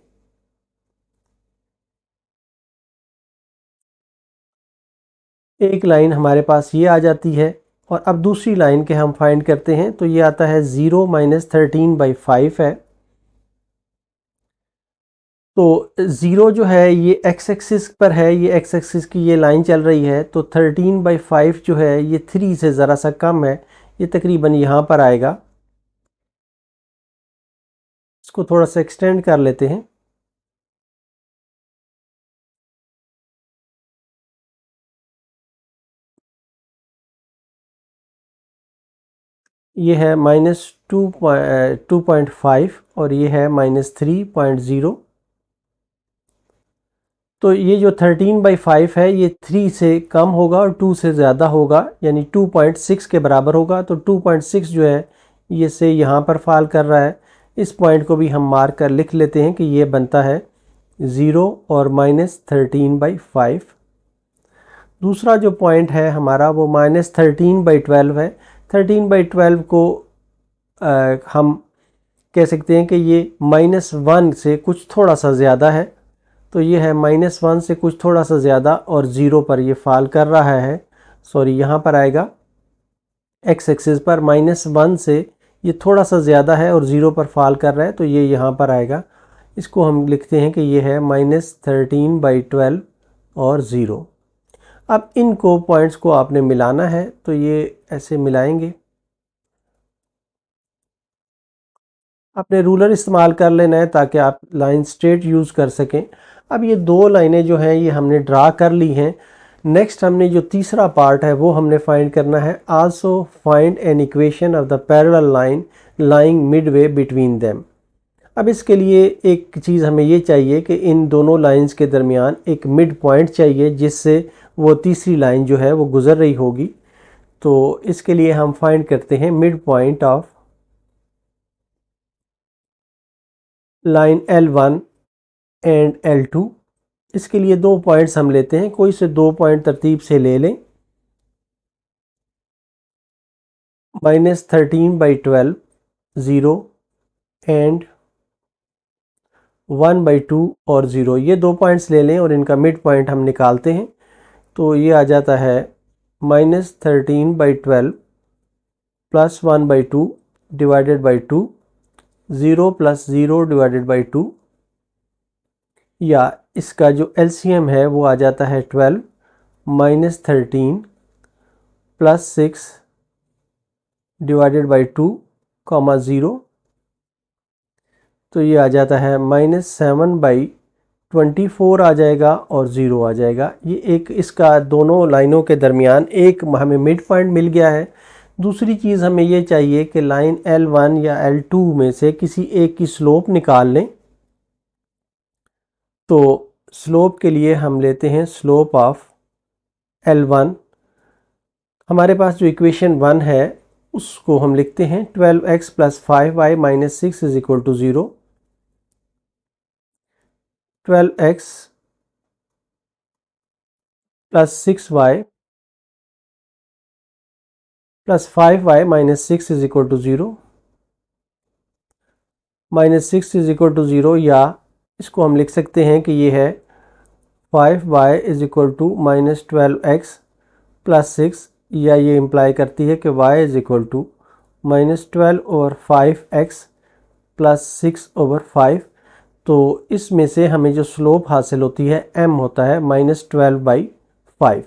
एक लाइन हमारे पास ये आ जाती है और अब दूसरी लाइन के हम फाइंड करते हैं। तो ये आता है 0 - 13/5 है। तो 0 जो है ये एक्स एक्सिस पर है, ये एक्स एक्सिस की ये लाइन चल रही है। तो 13/5 जो है ये 3 से ज़रा सा कम है, ये तकरीबन यहाँ पर आएगा। इसको थोड़ा सा एक्सटेंड कर लेते हैं। ये है -2.5 और ये है -3.0। तो ये जो 13/5 है ये 3 से कम होगा और 2 से ज़्यादा होगा, यानी 2.6 के बराबर होगा। तो 2.6 जो है ये से यहाँ पर फॉल कर रहा है। इस पॉइंट को भी हम मार्क कर लिख लेते हैं कि ये बनता है 0 और -13/5। दूसरा जो पॉइंट है हमारा वो -13/12 है। 13/12 को हम कह सकते हैं कि ये -1 से कुछ थोड़ा सा ज़्यादा है। तो ये है -1 से कुछ थोड़ा सा ज़्यादा और 0 पर ये फॉल कर रहा है। सॉरी, यहाँ पर आएगा एक्स एक्सिस पर -1 से ये थोड़ा सा ज़्यादा है और 0 पर फॉल कर रहा है, तो ये यहाँ पर आएगा। इसको हम लिखते हैं कि ये है -13/12 और 0। अब इनको पॉइंट्स को आपने मिलाना है, तो ये ऐसे मिलाएंगे। आपने रूलर इस्तेमाल कर लेना है ताकि आप लाइन स्ट्रेट यूज़ कर सकें। अब ये दो लाइनें जो हैं ये हमने ड्रा कर ली हैं। नेक्स्ट हमने जो तीसरा पार्ट है वो हमने फाइंड करना है। Also find an equation of the parallel line lying midway between them. अब इसके लिए एक चीज़ हमें ये चाहिए कि इन दोनों लाइंस के दरमियान एक मिड पॉइंट चाहिए जिससे वो तीसरी लाइन जो है वो गुज़र रही होगी। तो इसके लिए हम फाइंड करते हैं mid point of line L1 and L2। इसके लिए दो पॉइंट्स हम लेते हैं, कोई से दो पॉइंट तरतीब से ले लें। -13/12 0 एंड 1/2 और 0, ये दो पॉइंट्स ले लें और इनका मिड पॉइंट हम निकालते हैं। तो ये आ जाता है -13/12 plus 1/2 divided by 2, 0 + 0 divided by 2, या इसका जो एलसीएम है वो आ जाता है 12 -13 प्लस 6 डिवाइडेड बाई 2, 0। तो ये आ जाता है -7/24 आ जाएगा और 0 आ जाएगा। ये एक इसका दोनों लाइनों के दरमियान एक हमें मिड पॉइंट मिल गया है। दूसरी चीज़ हमें ये चाहिए कि लाइन L1 या L2 में से किसी एक की स्लोप निकाल लें। तो स्लोप के लिए हम लेते हैं स्लोप ऑफ L1। हमारे पास जो इक्वेशन 1 है उसको हम लिखते हैं 12x + 5y - 6 = 0। 12x + 6y + 5y - 6 = 0। -6 = 0, या इसको हम लिख सकते हैं कि ये है 5y = -12x + 6, या ये इम्प्लाई करती है कि y = -12/5x + 6/5। तो इसमें से हमें जो स्लोप हासिल होती है m होता है -12/5।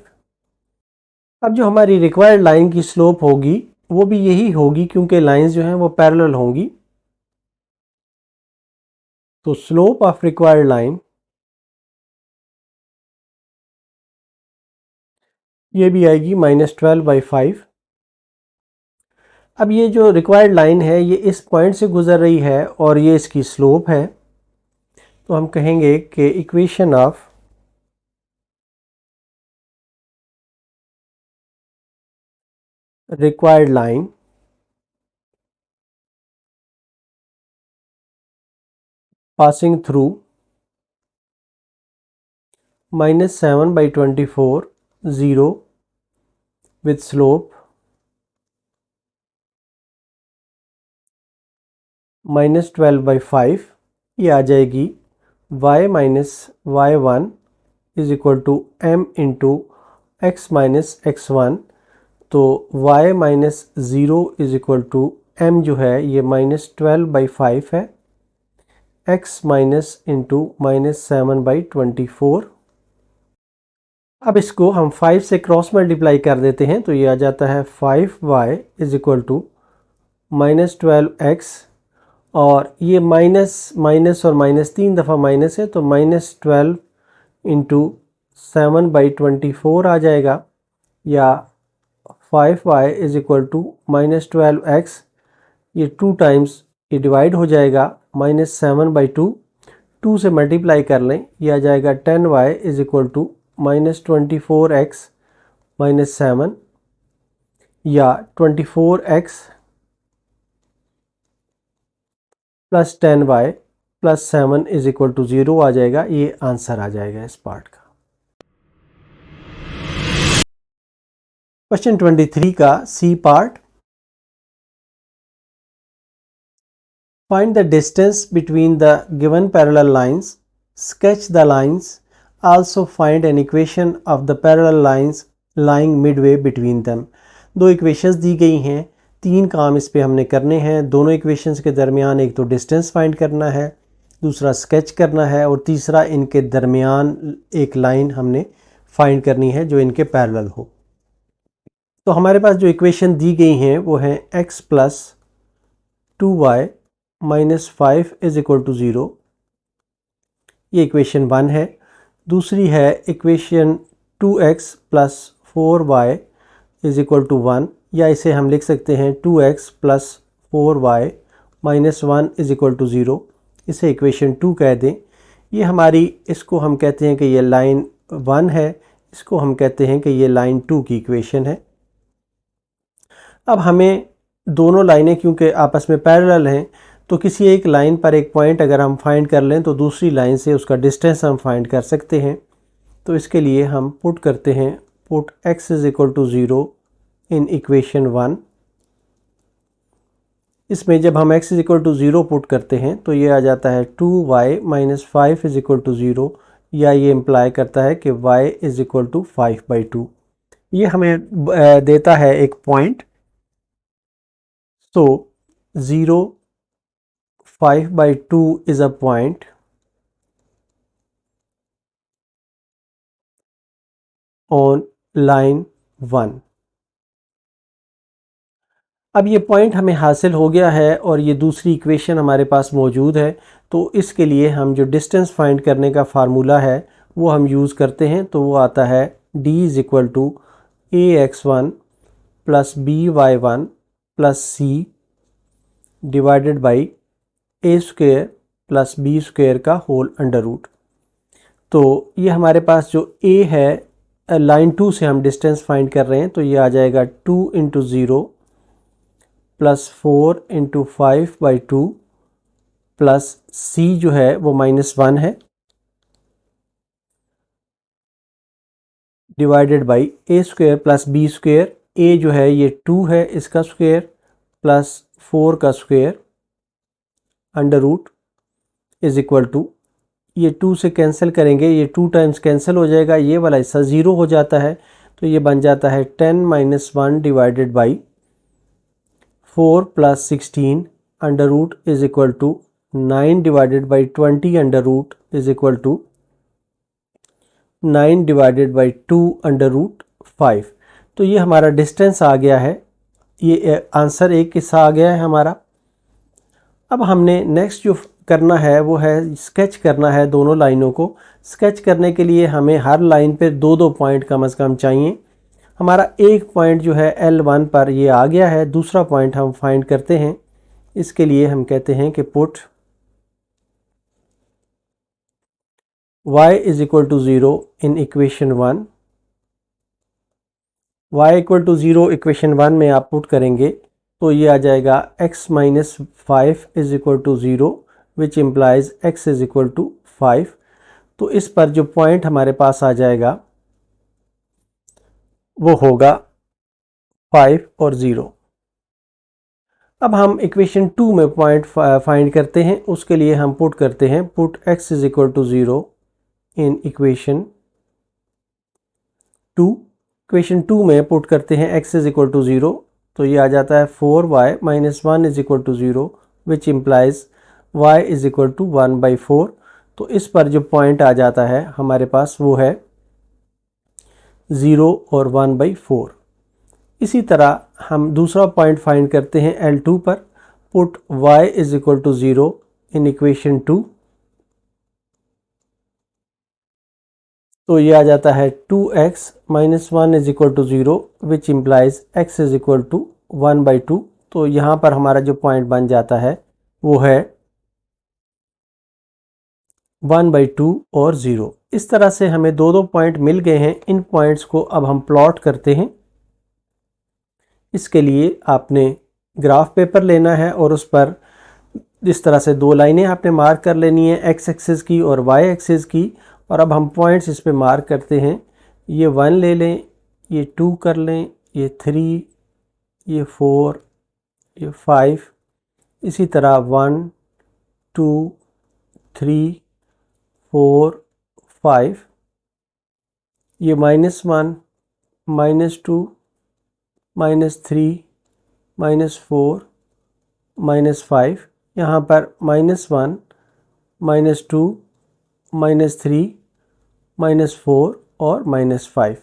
अब जो हमारी रिक्वायर्ड लाइन की स्लोप होगी वो भी यही होगी, क्योंकि लाइंस जो हैं वो पैरेलल होंगी। तो स्लोप ऑफ रिक्वायर्ड लाइन ये भी आएगी -12/5। अब ये जो रिक्वायर्ड लाइन है ये इस पॉइंट से गुजर रही है और ये इसकी स्लोप है। तो हम कहेंगे कि equation of required line passing through -7/24 0 with slope -12/5, ये आ जाएगी y minus y1 is equal to m into x minus x1। तो y minus 0 is equal to m जो है ये -12/5 है, x माइनस इंटू -7/24। अब इसको हम 5 से क्रॉस मल्टीप्लाई कर देते हैं तो ये आ जाता है 5y is equal to -12x, और ये माइनस माइनस और माइनस 3 दफ़ा माइनस है तो -12 इंटू 7/24 आ जाएगा, या 5y is equal to -12x, ये 2 टाइम्स ये डिवाइड हो जाएगा, -7/2 2 से मल्टीप्लाई कर लें, ये आ जाएगा 10y is equal to -24x -7, या 24x plus 10y plus 7 is equal to 0 आ जाएगा। ये आंसर आ जाएगा इस पार्ट का। क्वेश्चन 23 का C part, find the distance between the given parallel lines, sketch the lines, also find an equation of the parallel lines lying midway between them. दो equations दी गई हैं, 3 काम इस पे हमने करने हैं। दोनों इक्वेशंस के दरमियान एक तो डिस्टेंस फाइंड करना है, दूसरा स्केच करना है, और तीसरा इनके दरमियान एक लाइन हमने फाइंड करनी है जो इनके पैरेलल हो। तो हमारे पास जो इक्वेशन दी गई हैं वो है x plus 2y minus 5 is equal to 0, ये इक्वेशन 1 है। दूसरी है equation 2x plus 4y is equal to 1, या इसे हम लिख सकते हैं 2x plus 4y minus 1 is equal to 0, इसे इक्वेशन 2 कह दें। ये हमारी, इसको हम कहते हैं कि ये लाइन 1 है, इसको हम कहते हैं कि ये लाइन 2 की इक्वेशन है। अब हमें दोनों लाइनें क्योंकि आपस में पैरेलल हैं, तो किसी एक लाइन पर एक पॉइंट अगर हम फाइंड कर लें तो दूसरी लाइन से उसका डिस्टेंस हम फाइंड कर सकते हैं। तो इसके लिए हम पुट करते हैं, put x is equal to 0 in equation 1। इसमें जब हम x is equal to 0 put करते हैं तो ये आ जाता है 2y minus 5 is equal to 0, या ये इम्प्लाई करता है कि y इज इक्वल टू 5/2। ये हमें देता है एक point. So 0, 5/2 is a point on line 1। अब ये पॉइंट हमें हासिल हो गया है और ये दूसरी इक्वेशन हमारे पास मौजूद है, तो इसके लिए हम जो डिस्टेंस फाइंड करने का फार्मूला है वो हम यूज़ करते हैं। तो वो आता है d is equal to ax1 plus by1 plus c divided by a square plus b square का होल अंडर रूट। तो ये हमारे पास जो a है, लाइन 2 से हम डिस्टेंस फाइंड कर रहे हैं, तो ये आ जाएगा 2 into 0 plus 4 into 5/2 plus c जो है वो -1 है divided by a square plus b square. a जो है ये 2 है, इसका स्क्वायर प्लस 4 का square under root is equal to, ये 2 से कैंसिल करेंगे, ये 2 टाइम्स कैंसिल हो जाएगा, ये वाला हिस्सा 0 हो जाता है, तो ये बन जाता है 10 minus 1 divided by 4 plus 16 under root is equal to 9 divided by 20 under root is equal to 9 divided by 2 under root 5। तो ये हमारा डिस्टेंस आ गया है, ये आंसर एक हिस्सा आ गया है हमारा। अब हमने नेक्स्ट जो करना है वो है स्केच करना है दोनों लाइनों को। स्केच करने के लिए हमें हर लाइन पे 2-2 पॉइंट कम से कम चाहिए। हमारा एक पॉइंट जो है L1 पर ये आ गया है, दूसरा पॉइंट हम फाइंड करते हैं। इसके लिए हम कहते हैं कि put y is equal to 0 in equation 1। y equal to 0 equation 1 में आप पुट करेंगे तो ये आ जाएगा x minus 5 is equal to 0 which implies x is equal to 5। तो इस पर जो पॉइंट हमारे पास आ जाएगा वो होगा 5 और 0। अब हम इक्वेशन 2 में पॉइंट फाइंड करते हैं। उसके लिए हम पुट करते हैं, put x is equal to 0 in equation 2। Equation 2 में पुट करते हैं x इज इक्वल टू 0, तो ये आ जाता है 4y minus 1 is equal to 0 which implies y is equal to 1/4। तो इस पर जो पॉइंट आ जाता है हमारे पास वो है 0 और 1/4। इसी तरह हम दूसरा पॉइंट फाइंड करते हैं L2 पर, put y is equal to 0 in equation 2, तो ये आ जाता है 2x minus 1 is equal to 0 which implies x is equal to 1/2। तो यहाँ पर हमारा जो पॉइंट बन जाता है वो है 1/2 और 0। इस तरह से हमें दो पॉइंट मिल गए हैं। इन पॉइंट्स को अब हम प्लॉट करते हैं। इसके लिए आपने ग्राफ पेपर लेना है और उस पर इस तरह से दो लाइनें आपने मार्क कर लेनी है, x एक्सिस की और y एक्सिस की। और अब हम पॉइंट्स इस पे मार्क करते हैं। ये 1 ले लें, ये 2 कर लें, ये 3, ये 4, ये 5, इसी तरह 1 2 3 4 5, ये -1 -2 -3 -4 -5, यहाँ पर -1 -2 -3 -4 और -5।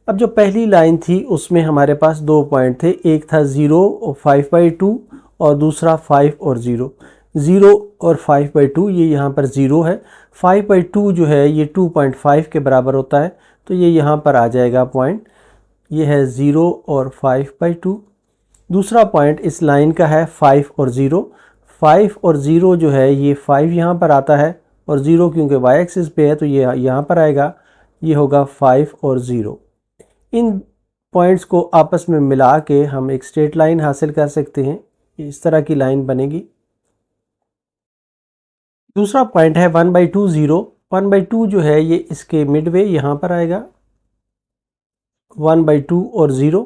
अब जो पहली लाइन थी उसमें हमारे पास दो पॉइंट थे, एक था 0 और 5/2 और दूसरा 5 और 0। 0 और 5/2 ये यहाँ पर 0 है। 5/2 जो है ये 2.5 के बराबर होता है, तो ये यहाँ पर आ जाएगा पॉइंट। ये है 0 और 5/2। दूसरा पॉइंट इस लाइन का है 5 और 0। 5 और 0 जो है ये 5 यहाँ पर आता है और 0 क्योंकि y एक्सिस पे है तो ये यहाँ पर आएगा। ये होगा 5 और 0। इन पॉइंट्स को आपस में मिला के हम एक स्ट्रेट लाइन हासिल कर सकते हैं। इस तरह की लाइन बनेगी। दूसरा पॉइंट है 1/2 0। 1/2 जो है ये इसके मिडवे यहाँ पर आएगा। 1/2 और 0,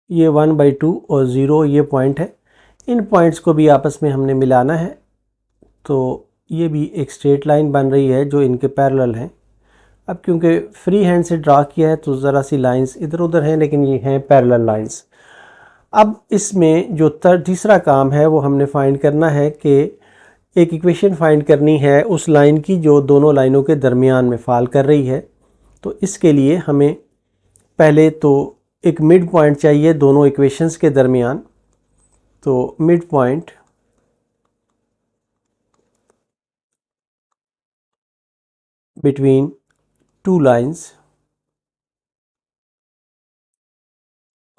ये 1/2 और 0 ये पॉइंट है। इन पॉइंट्स को भी आपस में हमने मिलाना है, तो ये भी एक स्ट्रेट लाइन बन रही है जो इनके पैरेलल हैं। अब क्योंकि फ्री हैंड से ड्रा किया है तो ज़रा सी लाइंस इधर उधर हैं, लेकिन ये हैं पैरेलल लाइंस। अब इसमें जो तीसरा काम है वो हमने फाइंड करना है कि एक इक्वेशन फाइंड करनी है उस लाइन की जो दोनों लाइनों के दरमियान में फॉल कर रही है। तो इसके लिए हमें पहले तो एक मिड पॉइंट चाहिए दोनों इक्वेशंस के दरमियान। तो mid point between two lines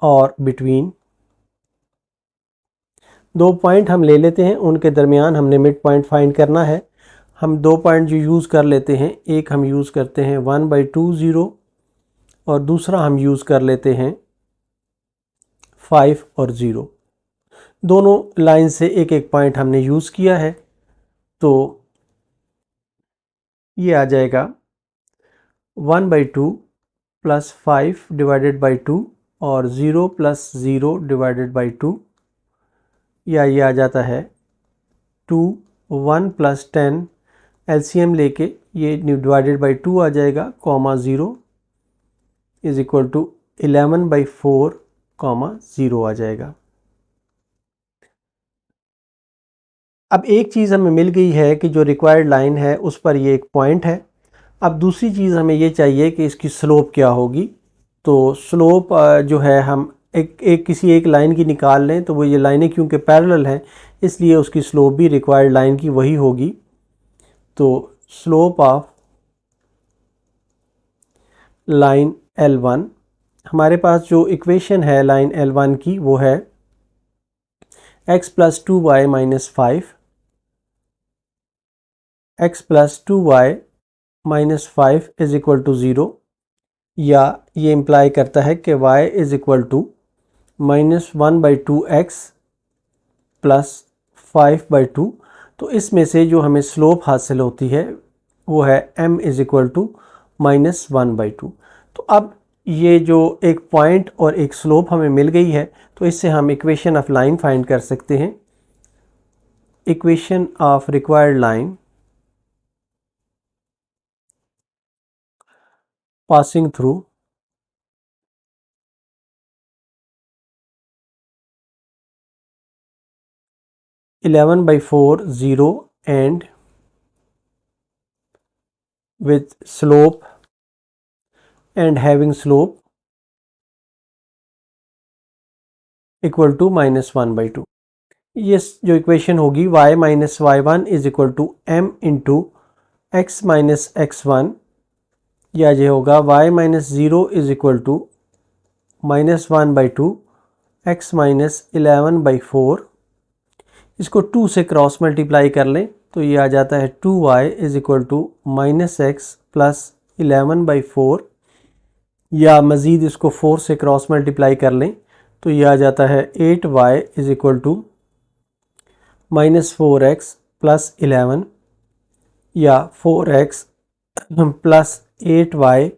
और बिटवीन दो पॉइंट हम ले लेते हैं, उनके दरमियान हमने मिड पॉइंट फाइंड करना है। हम दो पॉइंट जो यूज़ कर लेते हैं, एक हम यूज़ करते हैं 1/2 0 और दूसरा हम यूज़ कर लेते हैं 5 और 0। दोनों लाइन से एक एक पॉइंट हमने यूज़ किया है, तो ये आ जाएगा 1/2 प्लस 5 डिवाइडेड बाई 2 और 0 प्लस 0 डिवाइडेड बाई 2, या ये आ जाता है 2 1 प्लस 10 एलसीएम लेके ये डिवाइडेड बाई 2 आ जाएगा, comma 0 is equal to 11/4 comma 0 आ जाएगा। अब एक चीज़ हमें मिल गई है कि जो रिक्वायर्ड लाइन है उस पर ये एक पॉइंट है। अब दूसरी चीज़ हमें ये चाहिए कि इसकी स्लोप क्या होगी। तो स्लोप जो है हम किसी एक लाइन की निकाल लें, तो वो ये लाइनें क्योंकि पैरेलल हैं इसलिए उसकी स्लोप भी रिक्वायर्ड लाइन की वही होगी। तो स्लोप ऑफ लाइन L1, हमारे पास जो इक्वेशन है लाइन L1 की वो है x plus 2y minus 5, x plus 2y minus 5 is equal to 0, या ये इम्प्लाई करता है कि y is equal to -1/2x plus 5/2। तो इसमें से जो हमें स्लोप हासिल होती है वो है m इज़ इक्वल टू -1/2। तो अब ये जो एक पॉइंट और एक स्लोप हमें मिल गई है, तो इससे हम इक्वेशन ऑफ लाइन फाइंड कर सकते हैं। Equation of required line passing through 11/4 0 and with slope and having slope equal to -1/2। ये जो इक्वेशन होगी y minus y1 is equal to m into x minus x1, या ये होगा y minus 0 is equal to -1/2 x minus 11/4। इसको 2 से cross multiply कर लें तो ये आ जाता है 2y is equal to -x plus 11/4, या मज़ीद इसको 4 से क्रॉस मल्टीप्लाई कर लें तो ये आ जाता है 8y is equal to -4x plus 11, या 4x plus 8y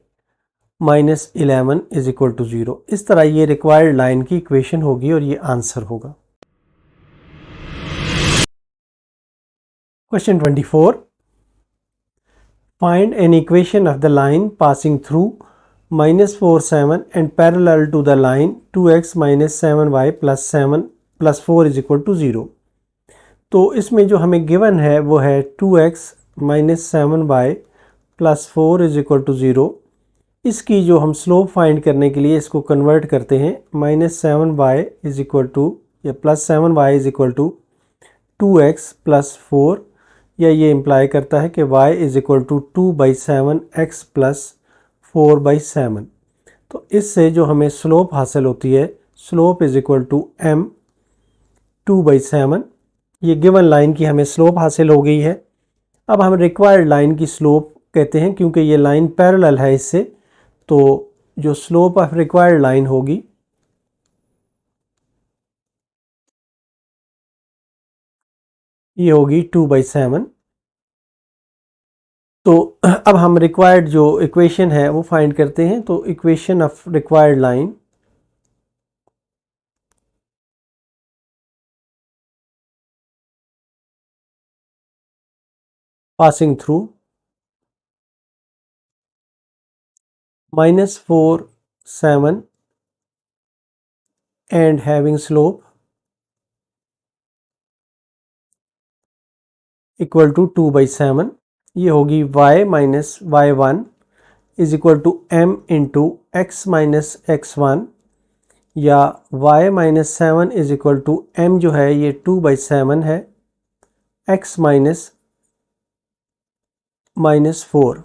minus 11 is equal to 0। इस तरह ये रिक्वायर्ड लाइन की इक्वेशन होगी और ये आंसर होगा। Question 24. Find an equation of the line passing through -4 7 and parallel to the line 2x minus 7y plus 7 plus 4 is equal to 0। तो इसमें जो हमें गिवन है वो है 2x minus 7y plus 4 is equal to 0। इसकी जो हम स्लोप फाइंड करने के लिए इसको कन्वर्ट करते हैं, -7y is equal to या plus 7y is equal to 2x plus 4, या ये इम्प्लाई करता है कि y is equal to 2/7 x plus 4/7। तो इससे जो हमें स्लोप हासिल होती है, slope is equal to m 2/7। ये गिवन लाइन की हमें स्लोप हासिल हो गई है। अब हम रिक्वायर्ड लाइन की स्लोप कहते हैं क्योंकि ये लाइन पैरेलल है इससे, तो जो स्लोप ऑफ रिक्वायर्ड लाइन होगी ये होगी 2/7। तो अब हम रिक्वायर्ड जो इक्वेशन है वो फाइंड करते हैं। तो equation of required line passing through -4 7 and having slope equal to 2/7। ये होगी y minus y1 is equal to m into x minus x1, या y minus 7 is equal to m जो है ये 2/7 है, x माइनस -4,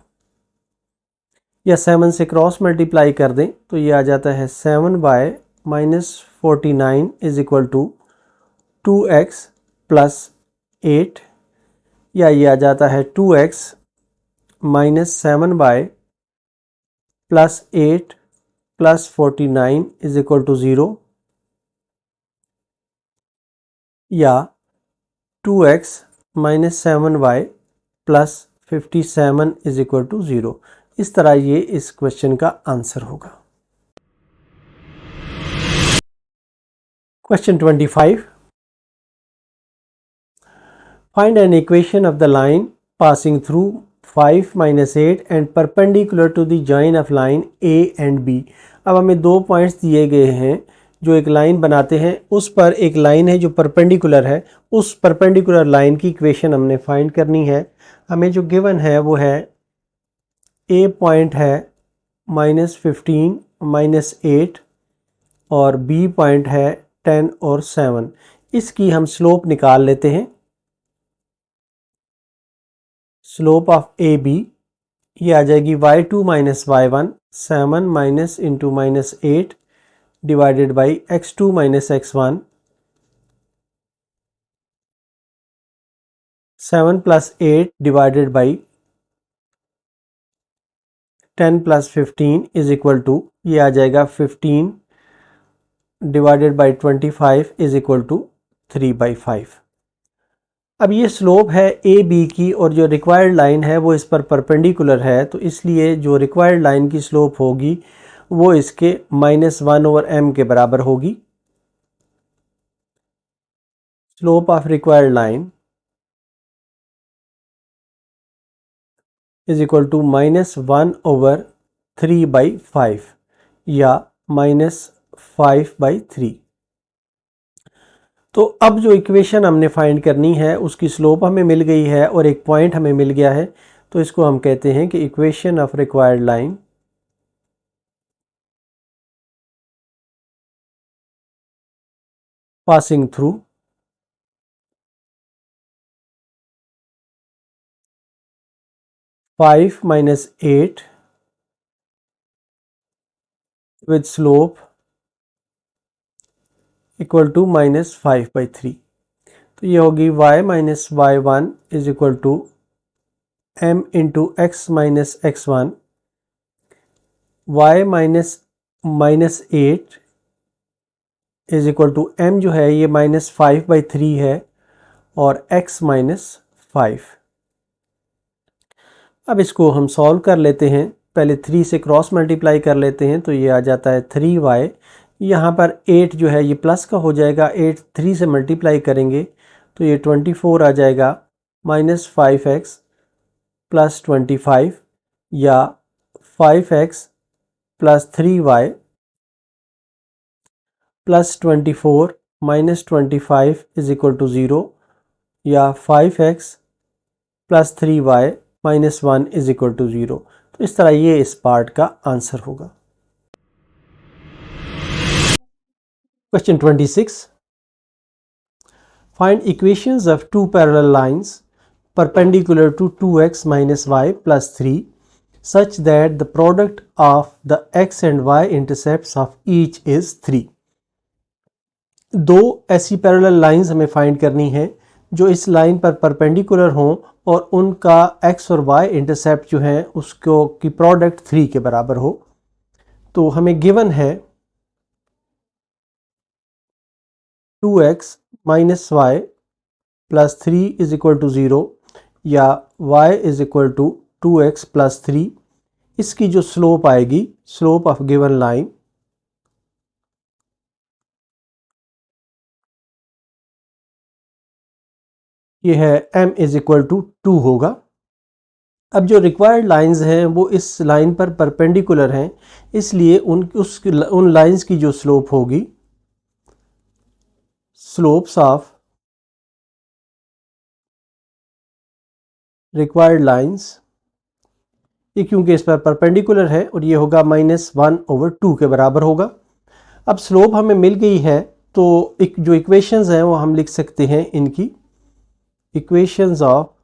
या 7 से क्रॉस मल्टीप्लाई कर दें तो ये आ जाता है 7y minus 49 is equal to 2x plus 8, या ये आ जाता है 2x minus 7y plus 8 plus 49 is equal to 0, या 2x minus 7y plus 57 is equal to 0। इस तरह ये इस क्वेश्चन का आंसर होगा। Question 25। Find an equation of the line passing through 5 minus 8 and perpendicular to the join of line A and B। अब हमें दो पॉइंट्स दिए गए हैं जो एक लाइन बनाते हैं, उस पर एक लाइन है जो परपेंडिकुलर है, उस परपेंडिकुलर लाइन की इक्वेशन हमने फाइंड करनी है। हमें जो गिवन है वो है A पॉइंट है -15 -8 और B पॉइंट है 10 और 7। इसकी हम स्लोप निकाल लेते हैं। स्लोप ऑफ ए बी ये आ जाएगी y2 minus y1 7 minus into -8 divided by x2 minus x1 7 plus 8 divided by 10 plus 15 is equal to ये आ जाएगा 15 divided by 25 is equal to 3/5। अब ये स्लोप है ए बी की और जो रिक्वायर्ड लाइन है वो इस पर परपेंडिकुलर है, तो इसलिए जो रिक्वायर्ड लाइन की स्लोप होगी वो इसके -1/m के बराबर होगी। Slope of required line is equal to -1/3/5 या -5/3। तो अब जो इक्वेशन हमने फाइंड करनी है उसकी स्लोप हमें मिल गई है और एक पॉइंट हमें मिल गया है, तो इसको हम कहते हैं कि equation of required line passing through five minus 8 with slope equal to -5/3। तो ये होगी y minus y1 is equal to m into x minus x1, y minus 8 is equal to m जो है ये -5/3 है और x -5। अब इसको हम सॉल्व कर लेते हैं। पहले 3 से क्रॉस मल्टीप्लाई कर लेते हैं तो ये आ जाता है 3y। यहाँ पर 8 जो है ये प्लस का हो जाएगा, 8 3 से मल्टीप्लाई करेंगे तो ये 24 आ जाएगा, -5x प्लस 25 या 5x plus 3y plus 24 -25 is equal to 0 या 5x plus 3y -1 is equal to 0। तो इस तरह ये इस पार्ट का आंसर होगा। Question 26, find equations of two parallel lines perpendicular to 2x minus y plus 3 such that the product of the x and y intercepts of each is 3। दो ऐसी parallel lines हमें फाइंड करनी है जो इस line पर perpendicular हों और उनका x और y इंटरसेप्ट जो है उसको की प्रोडक्ट 3 के बराबर हो। तो हमें गिवन है 2x minus y plus 3 is equal to 0 या y is equal to 2x plus 3। इसकी जो स्लोप आएगी, स्लोप ऑफ गिवन लाइन, ये है m इज इक्वल टू 2 होगा। अब जो रिक्वायर्ड लाइंस हैं वो इस लाइन पर परपेंडिकुलर हैं, इसलिए उन लाइंस की जो स्लोप होगी, स्लोप्स ऑफ रिक्वायर्ड लाइंस, ये क्योंकि इस पर परपेंडिकुलर है और ये होगा -1/2 के बराबर होगा। अब स्लोप हमें मिल गई है तो जो इक्वेशंस हैं वो हम लिख सकते हैं इनकी, equations of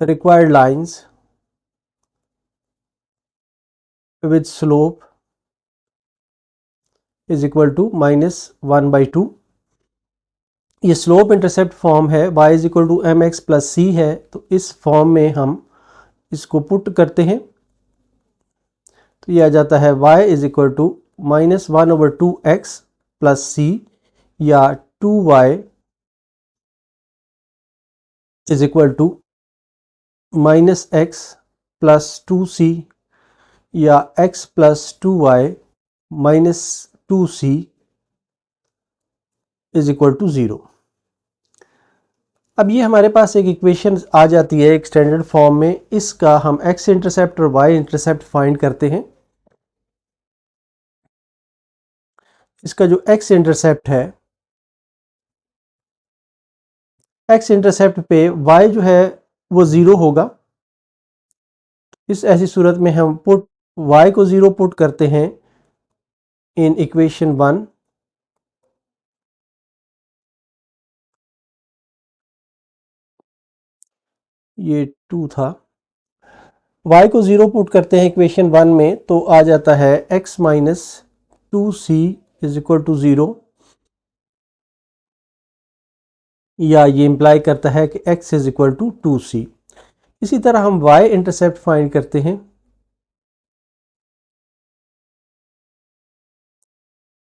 required lines with slope is equal to -1/2। ये स्लोप इंटरसेप्ट फॉर्म है, y is equal to mx plus C है, तो इस फॉर्म में हम इसको पुट करते हैं तो ये आ जाता है y is equal to -1/2x plus C या 2y is equal to -x plus 2c या x plus 2y minus 2c is equal to 0। अब ये हमारे पास एक इक्वेशन आ जाती है एक स्टैंडर्ड फॉर्म में। इसका हम x इंटरसेप्ट और y इंटरसेप्ट फाइंड करते हैं। इसका जो x इंटरसेप्ट है, x इंटरसेप्ट पे y जो है वो 0 होगा। इस ऐसी सूरत में हम पुट y को 0 पुट करते हैं इन इक्वेशन 1, ये 2 था, y को 0 पुट करते हैं इक्वेशन 1 में तो आ जाता है x minus 2c is equal to 0 या ये इंप्लाई करता है कि x is equal to 2c। इसी तरह हम y इंटरसेप्ट फाइंड करते हैं।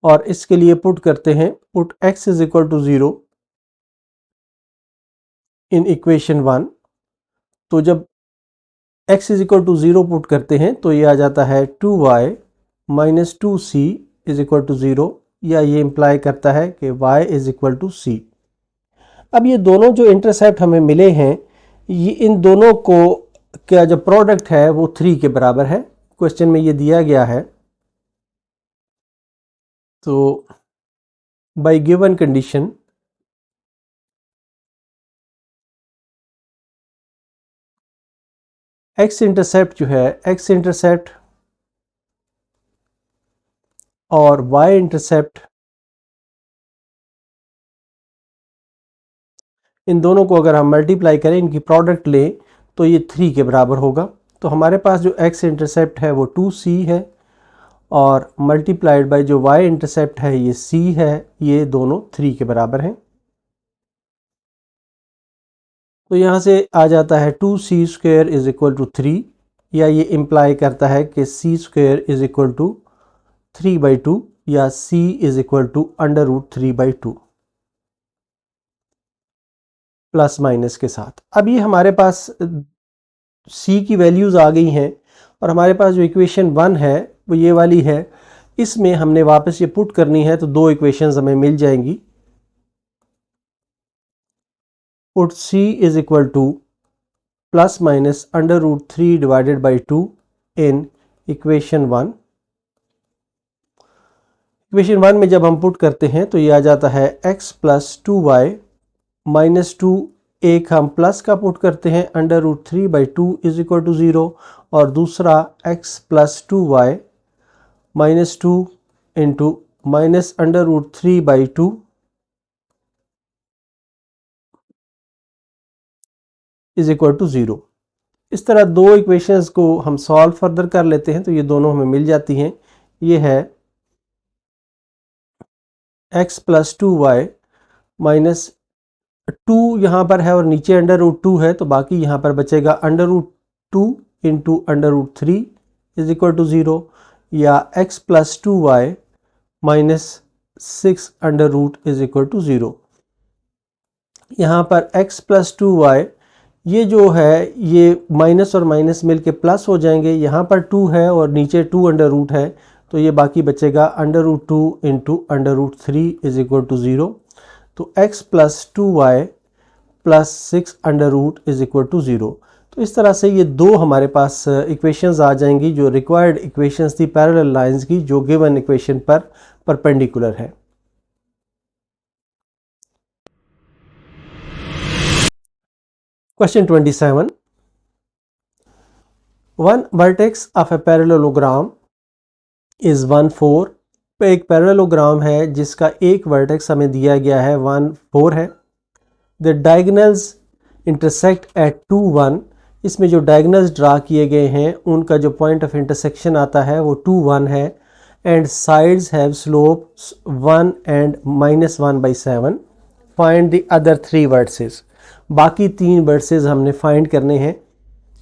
और इसके लिए पुट करते हैं, put x is equal to 0 in equation 1। तो जब x is equal to 0 put करते हैं तो ये आ जाता है 2y minus 2c is equal to 0, या ये इंप्लाई करता है कि y is equal to c। अब ये दोनों जो इंटरसेप्ट हमें मिले हैं, ये इन दोनों को क्या जो प्रोडक्ट है वो 3 के बराबर है, क्वेश्चन में ये दिया गया है। तो bye given condition x intercept जो है, x इंटरसेप्ट और y इंटरसेप्ट, इन दोनों को अगर हम मल्टीप्लाई करें, इनकी प्रोडक्ट लें, तो ये 3 के बराबर होगा। तो हमारे पास जो x इंटरसेप्ट है वो 2c है, और मल्टीप्लाइड बाय जो y इंटरसेप्ट है ये c है, ये दोनों 3 के बराबर हैं। तो यहाँ से आ जाता है 2c square is equal to 3, या ये इम्प्लाई करता है कि c square is equal to 3/2, या c is equal to under root 3/2 plus minus के साथ। अब ये हमारे पास c की वैल्यूज़ आ गई हैं, और हमारे पास जो इक्वेशन 1 है वो ये वाली है, इसमें हमने वापस ये पुट करनी है, तो दो इक्वेशंस हमें मिल जाएंगी। Put c is equal to plus minus under root 3 divided by 2 in equation 1। Equation 1 में जब हम पुट करते हैं तो ये आ जाता है x प्लस 2y माइनस 2, एक हम प्लस का पुट करते हैं, under root 3/2 is equal to 0, और दूसरा x plus 2y minus 2 into minus under root 3/2 is equal to 0। इस तरह दो इक्वेशंस को हम सॉल्व फर्दर कर लेते हैं, तो ये दोनों हमें मिल जाती हैं। ये है x प्लस 2y माइनस 2 यहाँ पर है और नीचे अंडर रूट 2 है, तो बाकी यहाँ पर बचेगा under root 2 into under root 3 is equal to 0, या x plus 2y minus 6 under root is equal to 0। यहाँ पर x प्लस 2y, ये जो है ये माइनस और माइनस मिलके प्लस हो जाएंगे, यहाँ पर 2 है और नीचे 2 अंडर रूट है, तो ये बाकी बचेगा under root 2 into under root 3 is equal to 0। तो x plus 2y plus 6 under root is equal to 0। तो इस तरह से ये दो हमारे पास इक्वेशंस आ जाएंगी जो रिक्वायर्ड इक्वेशंस थी पैरेलल लाइंस की, जो गिवन इक्वेशन पर परपेंडिकुलर है। Question 27. One vertex of a parallelogram is 1 4। पे एक पैरेललोग्राम है जिसका एक वर्टेक्स हमें दिया गया है 1 4 है। The diagonals intersect at 2 1। इसमें जो डायगनल्स ड्रा किए गए हैं उनका जो पॉइंट ऑफ इंटरसेक्शन आता है वो 2 1 है, and sides have slopes 1 and -1/7। Find the other 3 versus. बाकी 3 वर्सेस हमने फाइंड करने हैं।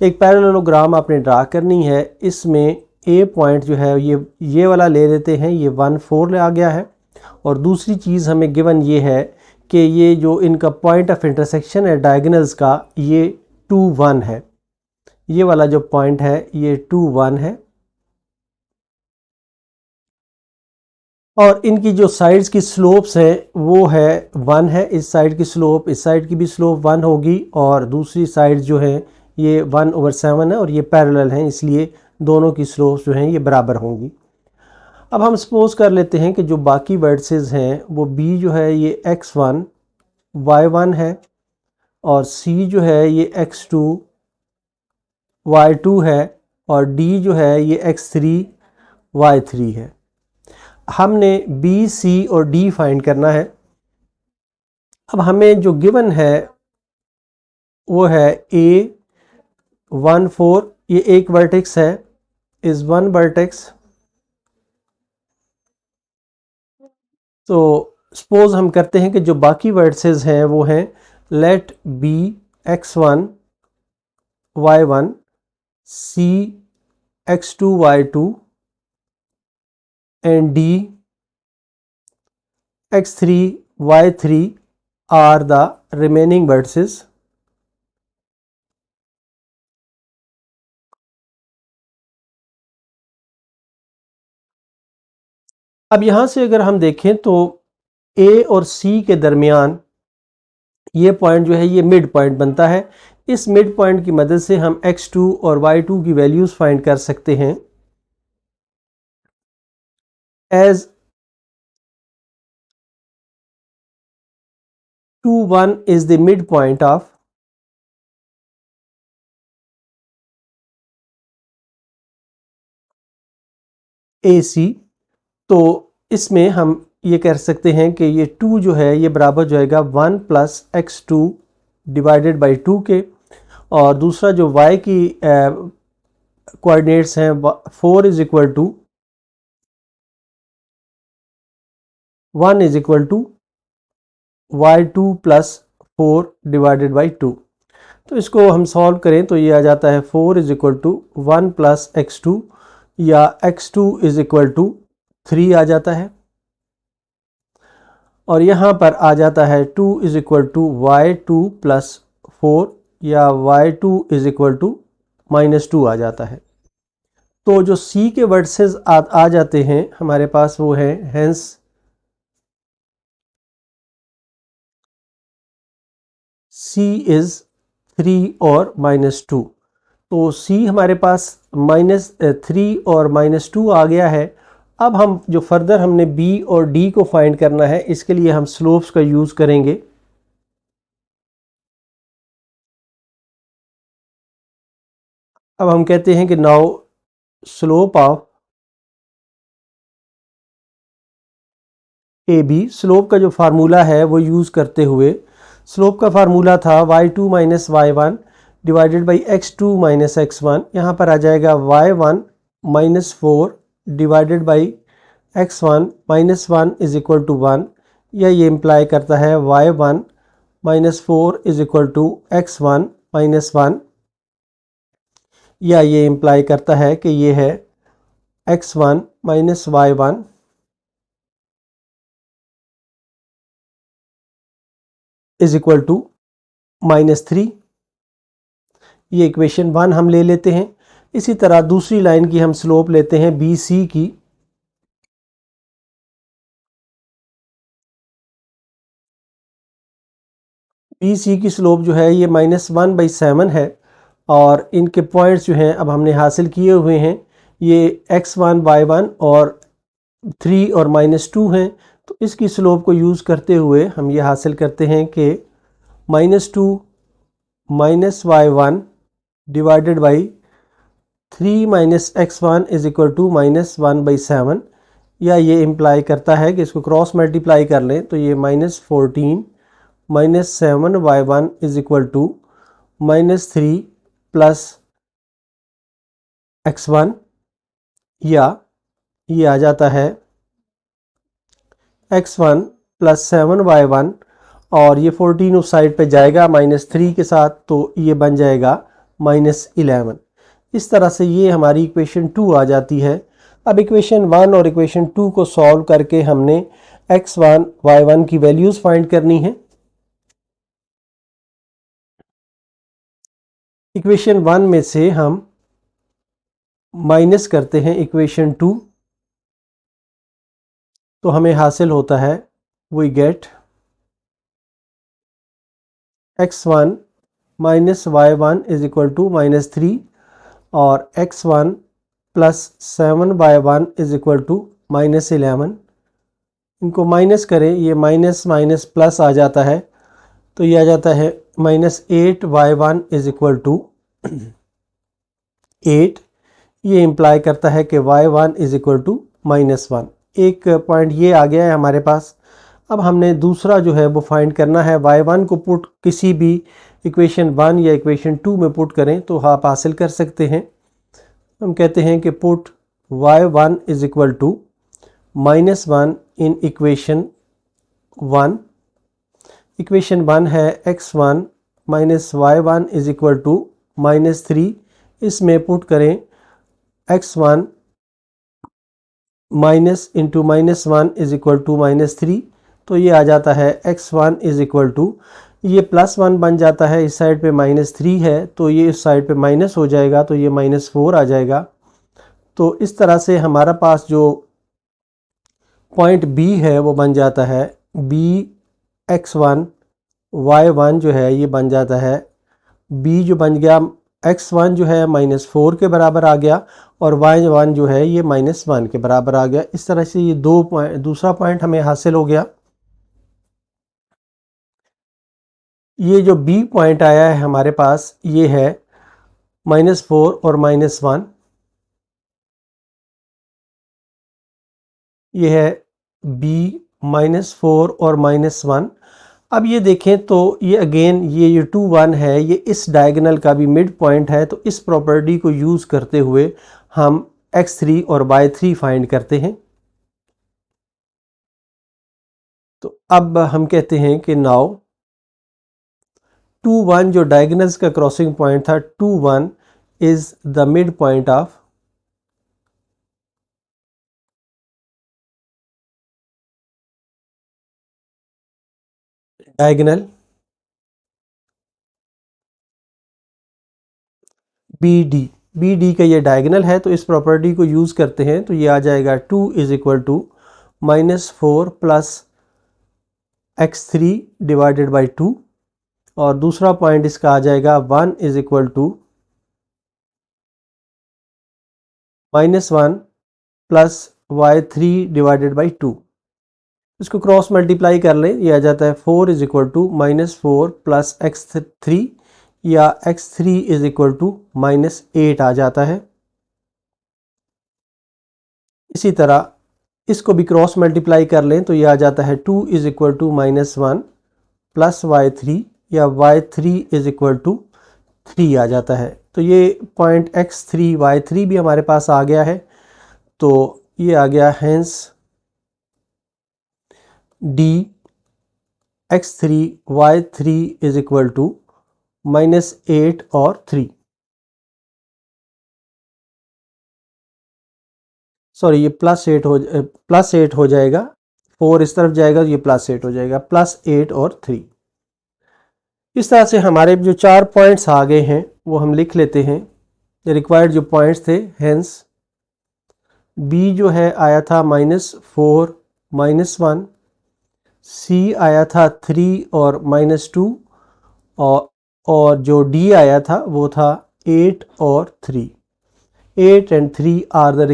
एक पैरेललोग्राम आपने ड्रा करनी है, इसमें ए पॉइंट जो है ये वाला ले लेते हैं, ये 1 4 आ गया है, और दूसरी चीज़ हमें गिवन ये है कि ये जो इनका पॉइंट ऑफ इंटरसेक्शन है डायगोनल्स का, ये 2 1 है। ये वाला जो पॉइंट है ये 2 1 है, और इनकी जो साइड्स की स्लोप्स है वो है 1 है। इस साइड की स्लोप, इस साइड की भी स्लोप 1 होगी, और दूसरी साइड जो है ये 1/7 है, और ये पैरेलल हैं, इसलिए दोनों की स्लोप्स जो हैं ये बराबर होंगी। अब हम सपोज कर लेते हैं कि जो बाकी वर्सेस हैं वो b जो है ये x1 y1 है, और c जो है ये x2 y2 है, और d जो है ये x3 y3 है। हमने b c और d फाइंड करना है। अब हमें जो गिवन है वो है a 1 4, ये एक वर्टेक्स है, इज 1 वर्टेक्स। तो सपोज हम करते हैं कि जो बाकी वर्सेस हैं वो हैं let b x1 y1 c x2 y2 and d x3, y3 are the remaining vertices. अब यहां से अगर हम देखें तो A और C के दरमियान ये पॉइंट जो है ये मिड पॉइंट बनता है। इस मिड पॉइंट की मदद से हम x2 और y2 की वैल्यूज फाइंड कर सकते हैं। As 2, 1 is the midpoint of AC, तो इसमें हम ये कह सकते हैं कि ये 2 जो है ये बराबर जो आएगा 1 प्लस x2 डिवाइडेड बाई 2 के, और दूसरा जो y की कोऑर्डिनेट्स हैं 4 is equal to 1 is equal to y2 plus 4 divided by 2। तो इसको हम सॉल्व करें तो ये आ जाता है 4 is equal to 1 plus x2, या x2 इज इक्वल टू 3 आ जाता है, और यहाँ पर आ जाता है 2 is equal to y2 plus 4, या y2 इज इक्वल टू -2 आ जाता है। तो जो C के वर्टिसेस आ जाते हैं हमारे पास वो है हेंस C इज 3 और -2। तो C हमारे पास -3 और -2 आ गया है। अब हम जो फर्दर हमने B और D को फाइंड करना है, इसके लिए हम स्लोप्स का यूज़ करेंगे। अब हम कहते हैं कि now slope of AB, slope का जो फार्मूला है वो यूज़ करते हुए, स्लोप का फार्मूला था y2 minus y1 divided by x2 minus x1। यहाँ पर आ जाएगा y1 minus 4 divided by x1 minus 1 is equal to 1, या ये इम्प्लाई करता है y1 minus 4 is equal to x1 minus 1, या ये इम्प्लाई करता है कि ये है x1 minus y1 is equal to -3। ये इक्वेशन 1 हम ले लेते हैं। इसी तरह दूसरी लाइन की हम स्लोप लेते हैं BC की। BC की स्लोप जो है ये -1/7 है, और इनके पॉइंट्स जो हैं अब हमने हासिल किए हुए हैं, ये x1 y1 और 3 और -2 हैं। तो इसकी स्लोप को यूज़ करते हुए हम ये हासिल करते हैं कि -2 minus y1 divided by 3 minus x1 is equal to -1/7, या ये इम्प्लाई करता है कि इसको क्रॉस मल्टीप्लाई कर लें तो ये -14 minus 7y1 is equal to -3 plus x1, या ये आ जाता है x1 प्लस 7y1, और ये 14 उस साइड पे जाएगा -3 के साथ, तो ये बन जाएगा -11। इस तरह से ये हमारी इक्वेशन 2 आ जाती है। अब इक्वेशन 1 और इक्वेशन 2 को सॉल्व करके हमने x1 y1 की वैल्यूज़ फाइंड करनी है। इक्वेशन 1 में से हम माइनस करते हैं इक्वेशन 2, तो हमें हासिल होता है we get x1 minus y1 is equal to -3, और x1 plus 7y1 is equal to -11। इनको माइनस करें, ये माइनस माइनस प्लस आ जाता है, तो ये आ जाता है -8y1 इज इक्वल टू 8। ये इम्प्लाई करता है कि y1 इज इक्वल टू -1। एक पॉइंट ये आ गया है हमारे पास। अब हमने दूसरा जो है वो फाइंड करना है। y1 को पुट किसी भी इक्वेशन 1 या इक्वेशन 2 में पुट करें तो आप हासिल कर सकते हैं। हम कहते हैं कि put y1 is equal to -1 in equation 1। Equation 1 है x1 minus y1 is equal to -3। इसमें पुट करें x1 minus into -1 is equal to -3, तो ये आ जाता है x1 इज इक्वल टू, ये +1 बन जाता है, इस साइड पे -3 है तो ये इस साइड पे माइनस हो जाएगा तो ये -4 आ जाएगा। तो इस तरह से हमारा पास जो पॉइंट B है वो बन जाता है B x1 y1 जो है ये बन जाता है B जो बन गया x1 जो है -4 के बराबर आ गया और y1 जो है ये -1 के बराबर आ गया। इस तरह से ये दूसरा पॉइंट हमें हासिल हो गया। ये जो B पॉइंट आया है हमारे पास ये है -4 और -1, ये है B -4 और -1। अब ये देखें तो ये अगेन ये 2 1 है, ये इस डायगोनल का भी मिड पॉइंट है, तो इस प्रॉपर्टी को यूज़ करते हुए हम x3 और y3 फाइंड करते हैं। तो अब हम कहते हैं कि नाउ 2 1 जो डायगोनल्स का क्रॉसिंग पॉइंट था 2 1 is the mid point of diagonal B D का ये डायगोनल है, तो इस प्रॉपर्टी को यूज़ करते हैं तो ये आ जाएगा 2 is equal to -4 plus x3 divided by 2 और दूसरा पॉइंट इसका आ जाएगा 1 is equal to -1 plus y3 divided by 2। इसको क्रॉस मल्टीप्लाई कर लें, ये आ जाता है 4 is equal to -4 plus x3 या x3 इज इक्वल टू -8 आ जाता है। इसी तरह इसको भी क्रॉस मल्टीप्लाई कर लें तो ये आ जाता है 2 is equal to -1 plus y3 या y3 इज इक्वल टू 3 आ जाता है। तो ये पॉइंट x3 y3 भी हमारे पास आ गया है, तो ये आ गया hence D x3 y3 is equal to -8 और 3। सॉरी ये +8 हो जाएगा, 4 इस तरफ जाएगा तो ये +8 हो जाएगा, +8 और 3। इस तरह से हमारे जो 4 पॉइंट्स आ गए हैं वो हम लिख लेते हैं, रिक्वायर्ड जो पॉइंट्स थे। हेंस B जो है आया था -4 -1, C आया था 3 और -2 और जो D आया था वो था 8 और 3। 8 and 3 are the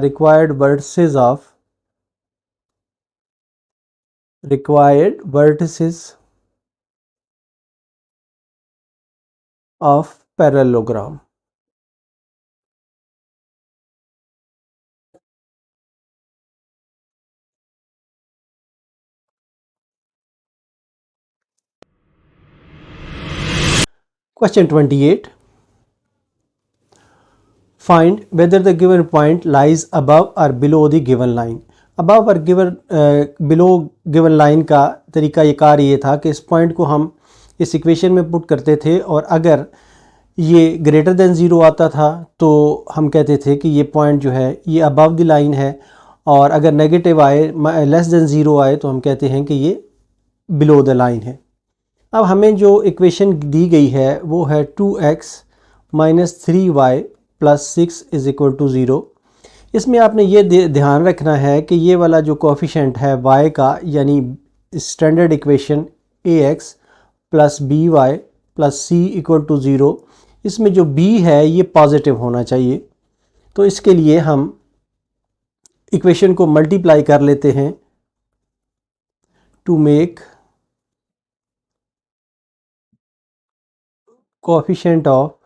required vertices of parallelogram. Question 28. Find whether the given point lies above or below the given line. above और below given line का तरीका ये कार ये था कि इस पॉइंट को हम इस इक्वेशन में पुट करते थे और अगर ये ग्रेटर देन ज़ीरो आता था तो हम कहते थे कि ये पॉइंट जो है ये अबव द लाइन है, और अगर नेगेटिव आए लेस देन ज़ीरो आए तो हम कहते हैं कि ये बिलो द लाइन है। अब हमें जो इक्वेशन दी गई है वो है 2x minus 3y plus 6 is equal to 0। इसमें आपने ये ध्यान रखना है कि ये वाला जो कोफिशेंट है y का, यानी standard equation ax plus by plus c equal to 0, इसमें जो b है ये पॉजिटिव होना चाहिए। तो इसके लिए हम इक्वेशन को मल्टीप्लाई कर लेते हैं to make coefficient of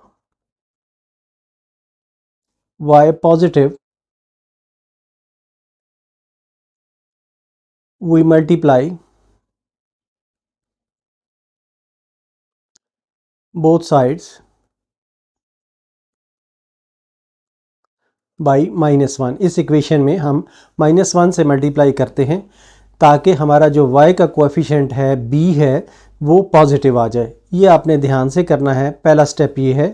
y positive, we multiply both sides by -1। इस इक्वेशन में हम -1 से मल्टीप्लाई करते हैं ताकि हमारा जो y का कोएफिशिएंट है b है वो पॉजिटिव आ जाए। ये आपने ध्यान से करना है, पहला स्टेप ये है।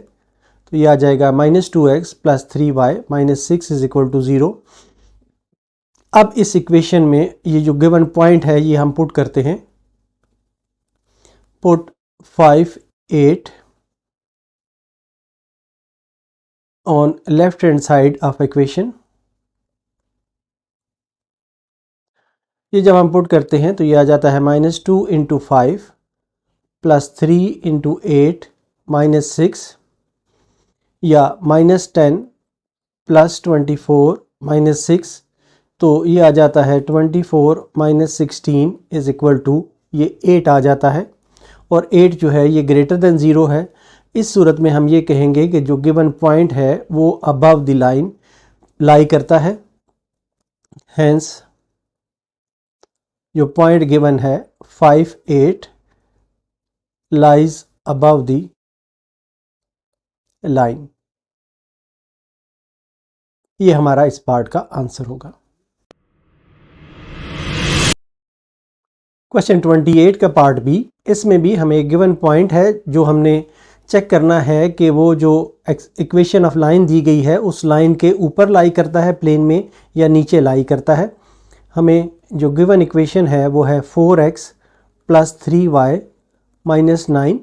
तो ये आ जाएगा -2x plus 3y minus 6 is equal to 0। अब इस इक्वेशन में ये जो गिवन पॉइंट है ये हम पुट करते हैं। Put 5 8 on left hand side of equation. ये जब हम पुट करते हैं तो ये आ जाता है -2 इंटू 5 प्लस 3 इंटू 8 -6 या -10 प्लस 24 -6, तो ये आ जाता है 24 -16 इज इक्वल टू ये 8 आ जाता है। और 8 जो है ये ग्रेटर देन 0 है। इस सूरत में हम ये कहेंगे कि जो गिवन पॉइंट है वो अबव द लाइन लाई करता है। हैंस जो पॉइंट गिवन है 5 8 लाइज अबव द लाइन। ये हमारा इस पार्ट का आंसर होगा। क्वेश्चन 28 का पार्ट बी, इसमें भी हमें एक गिवन पॉइंट है जो हमने चेक करना है कि वो जो इक्वेशन ऑफ लाइन दी गई है उस लाइन के ऊपर लाई करता है प्लेन में या नीचे लाई करता है। हमें जो गिवन इक्वेशन है वो है 4x प्लस 3y माइनस 9।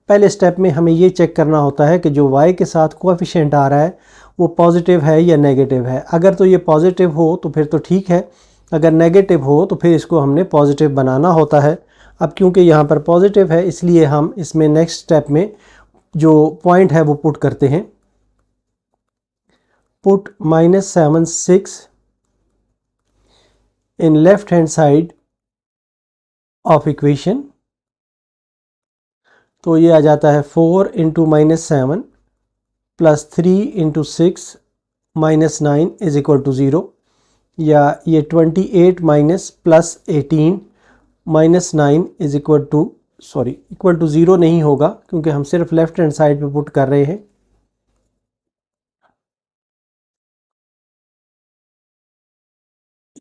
पहले स्टेप में हमें ये चेक करना होता है कि जो y के साथ कोएफिशिएंट आ रहा है वो पॉजिटिव है या नेगेटिव है। अगर तो ये पॉजिटिव हो तो फिर तो ठीक है, अगर नेगेटिव हो तो फिर इसको हमने पॉजिटिव बनाना होता है। अब क्योंकि यहाँ पर पॉजिटिव है इसलिए हम इसमें नेक्स्ट स्टेप में जो पॉइंट है वो पुट करते हैं। Put -7 6 in left hand side of equation. तो ये आ जाता है 4 into -7 plus 3 into 6 -9 is equal to 0, या ये 28 minus plus 18 -9 is equal to equal to 0 नहीं होगा क्योंकि हम सिर्फ लेफ्ट हैंड साइड पे पुट कर रहे हैं।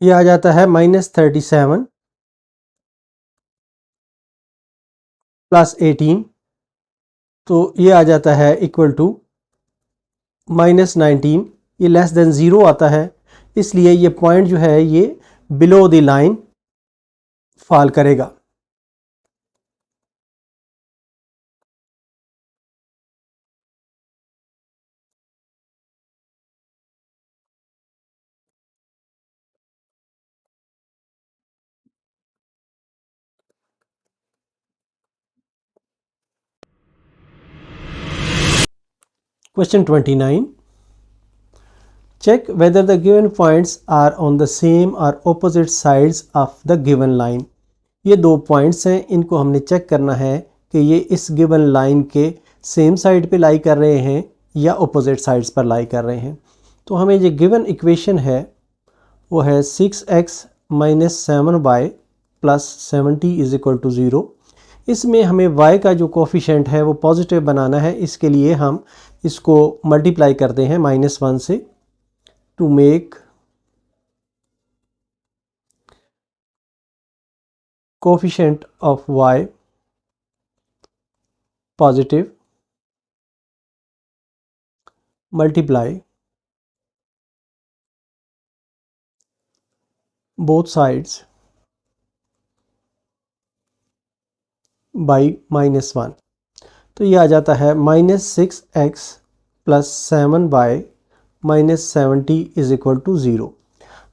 ये आ जाता है -37 प्लस 18, तो ये आ जाता है इक्वल टू -19। ये लेस देन 0 आता है इसलिए ये पॉइंट जो है ये बिलो द लाइन फॉल करेगा। Question 29. Check whether the given points are on the same or opposite sides of the given line. ये दो पॉइंट्स हैं, इनको हमने चेक करना है कि ये इस गिवन लाइन के सेम साइड पे लाई कर रहे हैं या अपोजिट साइड्स पर लाई कर रहे हैं। तो हमें ये गिवन इक्वेशन है वो है 6x minus 7y plus 70 is equal to 0। इसमें हमें y का जो कोफिशेंट है वो पॉजिटिव बनाना है। इसके लिए हम इसको मल्टीप्लाई करते हैं -1 से to make coefficient of y positive, multiply both sides by -1। तो ये आ जाता है -6x plus 7y minus 70 is equal to 0।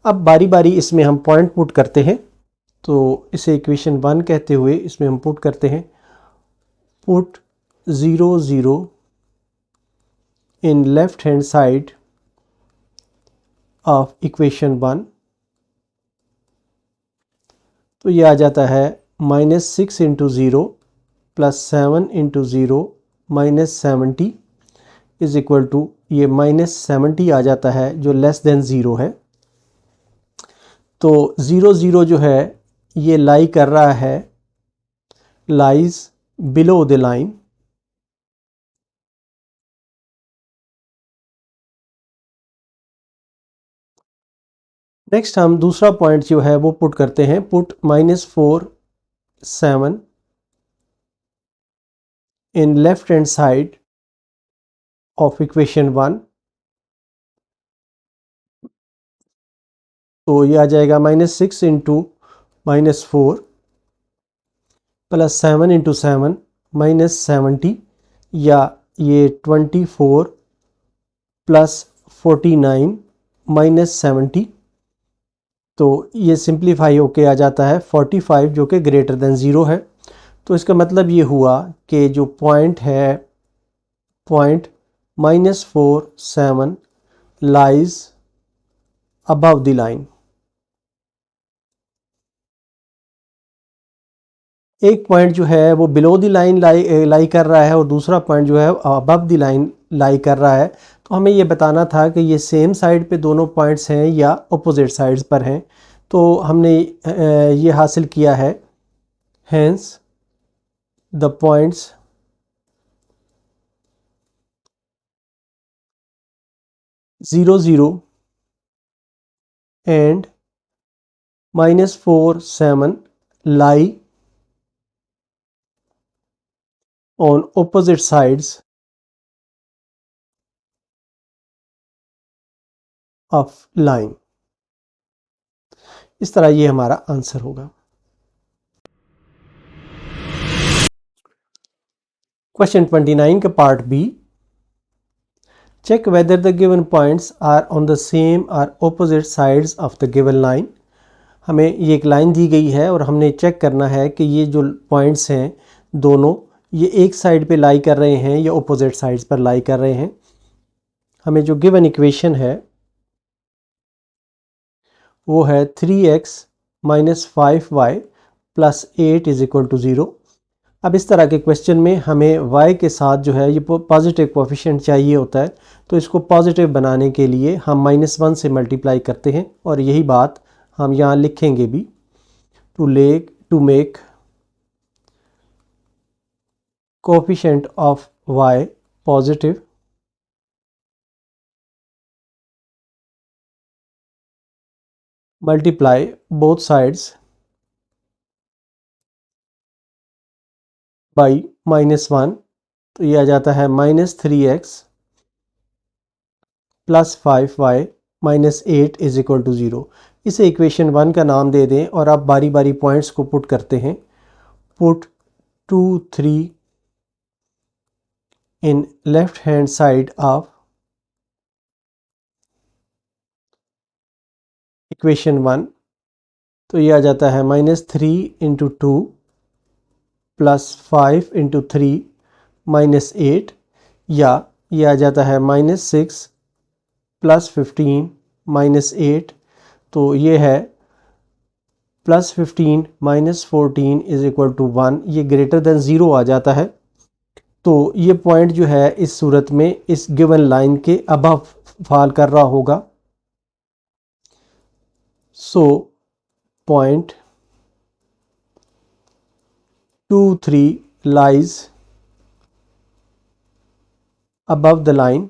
अब बारी बारी इसमें हम पॉइंट पुट करते हैं। तो इसे इक्वेशन 1 कहते हुए इसमें हम पुट करते हैं put 0 0 in left hand side of equation 1। तो ये आ जाता है -6 into 0 plus 7 into 0 minus 70 is equal to ये -70 आ जाता है जो लेस देन 0 है। तो 0 0 जो है ये लाई कर रहा है lies below the line. Next हम दूसरा पॉइंट जो है वो पुट करते हैं put -4 7 in left hand side of equation 1। तो ये आ जाएगा -6 इंटू -4 +7 इंटू 7 -70, या ये 24 +49 -70। तो ये सिंप्लीफाई होके आ जाता है 45 जो कि ग्रेटर देन 0 है। तो इसका मतलब ये हुआ कि जो पॉइंट है, point -47 lies above the line. एक पॉइंट जो है वो बिलो द लाइन लाई कर रहा है और दूसरा पॉइंट जो है अबव द लाइन लाई कर रहा है। तो हमें ये बताना था कि ये सेम साइड पे दोनों पॉइंट्स हैं या अपोजिट साइड्स पर हैं। तो हमने ये हासिल किया है, hence the points zero zero and -47 lie on opposite sides of line। इस तरह ये हमारा आंसर होगा। क्वेश्चन 29 का part B, check whether the given points are on the same और opposite sides of the given line. हमें ये एक लाइन दी गई है और हमने चेक करना है कि ये जो पॉइंट्स हैं दोनों, ये एक साइड पे लाई कर रहे हैं या ऑपोजिट साइड्स पर लाई कर रहे हैं। हमें जो गिवन इक्वेशन है वो है 3x - 5y + 8 = 0। अब इस तरह के क्वेश्चन में हमें y के साथ जो है ये पॉजिटिव कोफिशिएंट चाहिए होता है। तो इसको पॉजिटिव बनाने के लिए हम -1 से मल्टीप्लाई करते हैं और यही बात हम यहाँ लिखेंगे भी। To make coefficient of y positive, multiply both sides by -1। तो ये आ जाता है -3x + 5y - 8 = 0। इसे इक्वेशन 1 का नाम दे दें और अब बारी बारी पॉइंट्स को पुट करते हैं। Put 2 3 in left hand side of equation 1। तो ये आ जाता है -3 × 2 + 5 × 3 - 8, या ये आ जाता है -6 + 15 - 8। तो ये है +15 - 14 = 1। ये ग्रेटर देन 0 आ जाता है। तो ये पॉइंट जो है इस सूरत में इस गिवन लाइन के अबव फॉल कर रहा होगा। So point 2 3 lies above the line.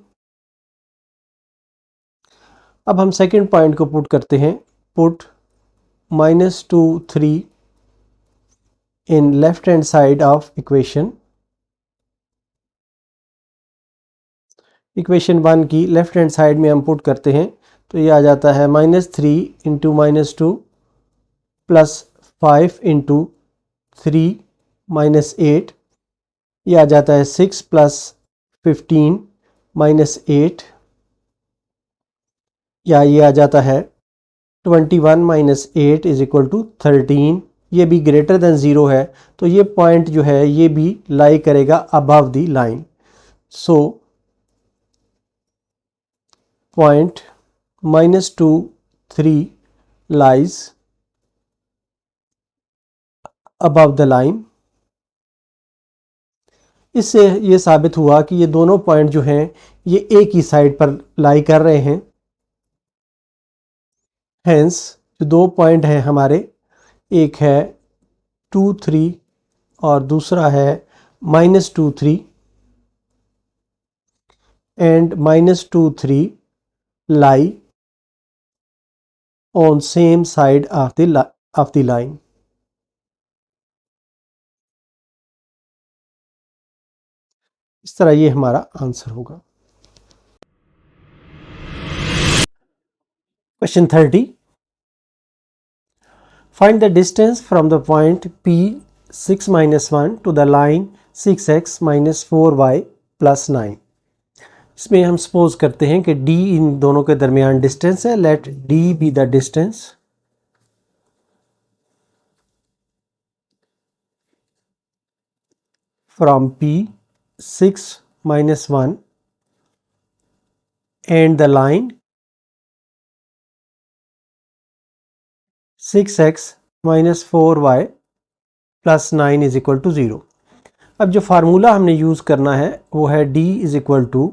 अब हम सेकंड पॉइंट को पुट करते हैं। Put -2 3 in left hand side of equation. Equation 1 की लेफ्ट हैंड साइड में हम पुट करते हैं। तो ये आ जाता है -3 × -2 + 5 × 3 - 8। ये आ जाता है 6 + 15 - 8, या ये आ जाता है 21 - 8 = 13। ये भी ग्रेटर देन 0 है। तो ये पॉइंट जो है ये भी लाई करेगा above the line. So point -2 3 lies above the line. इससे ये साबित हुआ कि ये दोनों पॉइंट जो हैं ये एक ही साइड पर लाई कर रहे हैं। हेंस जो दो पॉइंट हैं हमारे, एक है 2 3 और दूसरा है -2 3, and -2 3 lie on same side of the line। इस तरह ये हमारा आंसर होगा। Question 30, Find the distance from the point P 6 minus 1 to the line 6x minus 4y plus 9. इसमें हम सपोज करते हैं कि D इन दोनों के दरमियान डिस्टेंस है. Let D be the distance from P 6 minus 1 and the line 6x minus 4y plus 9 is equal to 0. अब जो फार्मूला हमने यूज़ करना है वो है d is equal to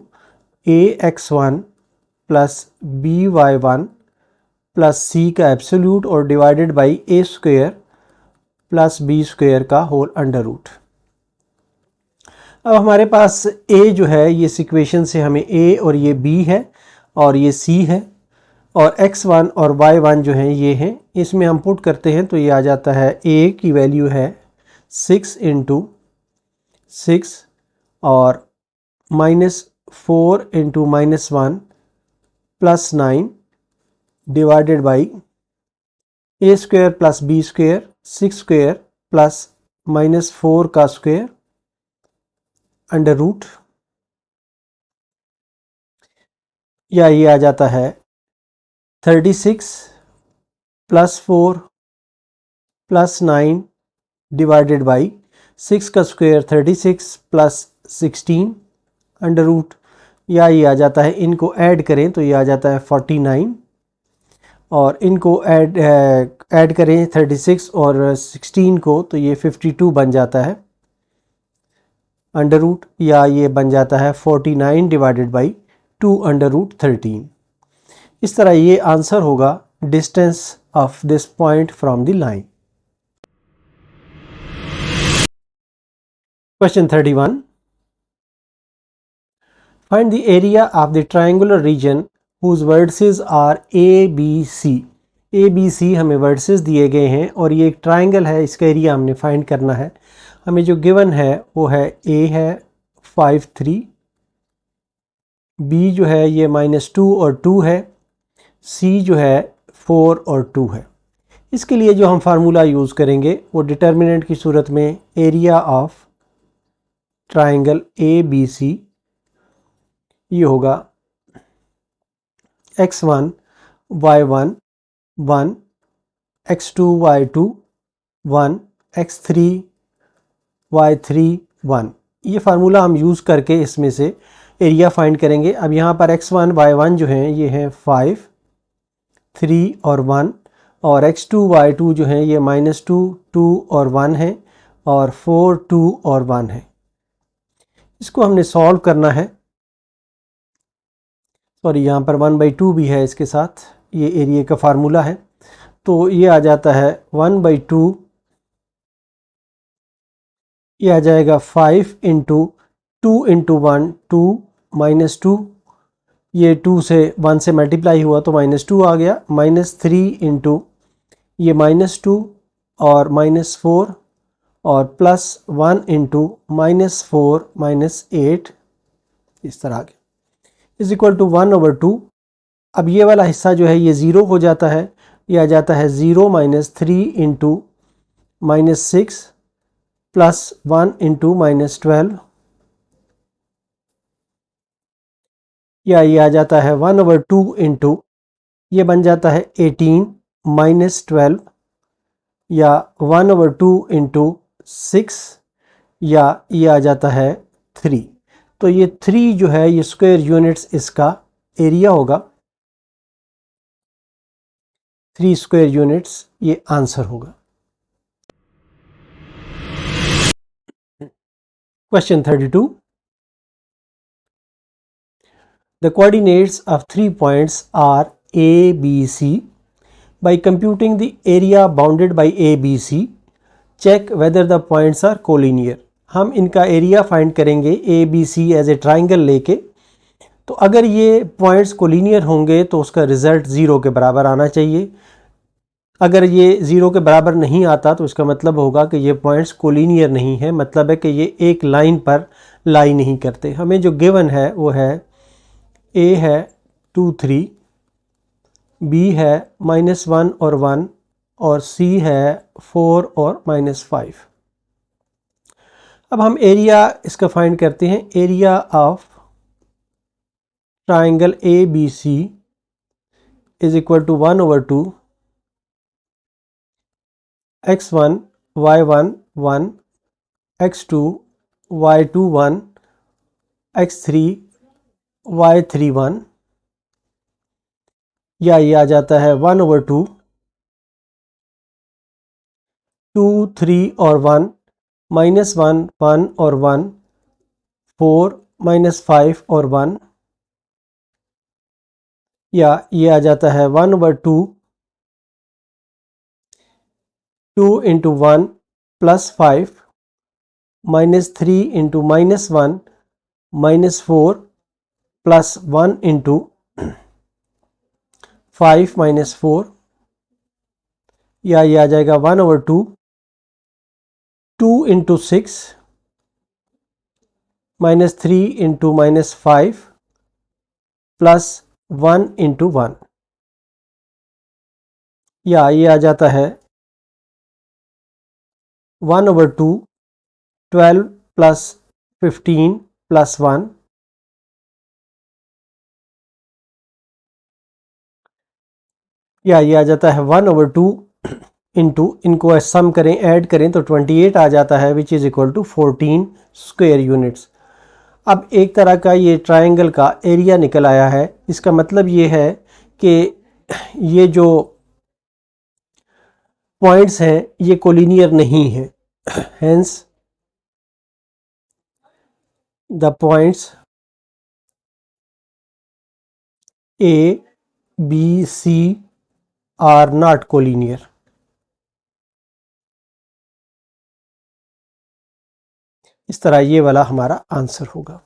ax1 plus by1 plus c का एब्सोल्यूट और divided by a square plus b square का होल अंडर रूट. अब हमारे पास a जो है ये इस इक्वेशन से हमें a और ये b है और ये c है और x1 और y1 जो हैं ये हैं. इसमें हम पुट करते हैं तो ये आ जाता है a की वैल्यू है 6 इंटू 6 और -4 into -1 plus 9 divided by a square plus b square 6 square plus -4 का स्क्वायर अंडर रूट, या ये आ जाता है 36 प्लस 4 प्लस 9 डिवाइडेड बाई 6 का स्क्वायर 36 प्लस 16 अंडर रूट, या ये आ जाता है, इनको ऐड करें तो ये आ जाता है 49 और इनको ऐड करें 36 और 16 को तो ये 52 बन जाता है अंडर रूट, या ये बन जाता है 49 डिवाइडेड बाई 2 अंडर रूट 13. इस तरह ये आंसर होगा distance of this point from the line. Question 31. Find the area of the triangular region whose vertices are A, B, C. A, B, C हमें vertices दिए गए हैं और ये एक ट्राइंगल है, इसका एरिया हमने फाइंड करना है. हमें जो गिवन है वो है A है 5, 3, B जो है ये -2 और 2 है, C जो है 4 और 2 है. इसके लिए जो हम फार्मूला यूज़ करेंगे वो डिटर्मिनेंट की सूरत में एरिया ऑफ ट्राइंगल ABC ये होगा x1 y1 1 x2 y2 1 x3 y3 1. ये फार्मूला हम यूज़ करके इसमें से एरिया फाइंड करेंगे. अब यहाँ पर x1 y1 जो हैं ये हैं 5, 3 और 1 और x2 y2 जो हैं ये -2, 2 और 1 हैं और 4, 2 और 1 है. इसको हमने सॉल्व करना है. सॉरी यहाँ पर 1/2 भी है इसके साथ, ये एरिया का फार्मूला है. तो ये आ जाता है 1/2, ये आ जाएगा 5 इंटू 2 इंटू 1 2 -2, ये 2 से 1 से मल्टीप्लाई हुआ तो -2 आ गया, -3 इंटू ये -2 और -4 और +1 इंटू -4 -8 इस तरह के इज इक्वल टू 1/2. अब ये वाला हिस्सा जो है ये ज़ीरो हो जाता है, ये आ जाता है 0 -3 इंटू -6 +1 इंटू -12, या ये आ जाता है 1/2 इंटू ये बन जाता है 18 -12, या 1/2 इंटू 6, या ये आ जाता है 3. तो ये 3 जो है ये स्क्वायर यूनिट्स इसका एरिया होगा, 3 स्क्वायर यूनिट्स ये आंसर होगा. Question 32. The coordinates of 3 points are A, B, C. By computing the area bounded by A, B, C, check whether the points are collinear. हम इनका एरिया फाइंड करेंगे A B C as a triangle लेके. तो अगर ये points collinear होंगे तो उसका रिज़ल्ट ज़ीरो के बराबर आना चाहिए. अगर ये ज़ीरो के बराबर नहीं आता तो इसका मतलब होगा कि ये पॉइंट्स कोलिनियर नहीं है, मतलब है कि ये एक लाइन पर लाई नहीं करते. हमें जो गिवन है वो है ए है 2, 3, बी है -1 और 1, और C है 4 और -5। अब हम एरिया इसका फाइंड करते हैं। Area of triangle ABC is equal to 1/2 x1 y1 1 x2 y2 1 x3 y3 1, या ये आ जाता है 1/2 2 3 और 1 -1 1 और 1 4 -5 और 1, या ये आ जाता है 1/2 2 इंटू 1 +5 -3 इंटू -1 -4 +1 इंटू 5 -4, या ये आ जाएगा 1/2 2 इंटू 6 -3 इंटू -5 +1 इंटू 1, या ये आ जाता है 1/2 12 + 15 +1, या ये आ जाता है 1/2 इंटू, इनको सम करें ऐड करें तो 28 आ जाता है, which is equal to 14 square units. अब एक तरह का ये ट्रायंगल का एरिया निकल आया है। इसका मतलब ये है कि ये जो पॉइंट्स हैं ये कोलिनियर नहीं है, hence the points A, B, C are not collinear. इस तरह ये वाला हमारा आंसर होगा।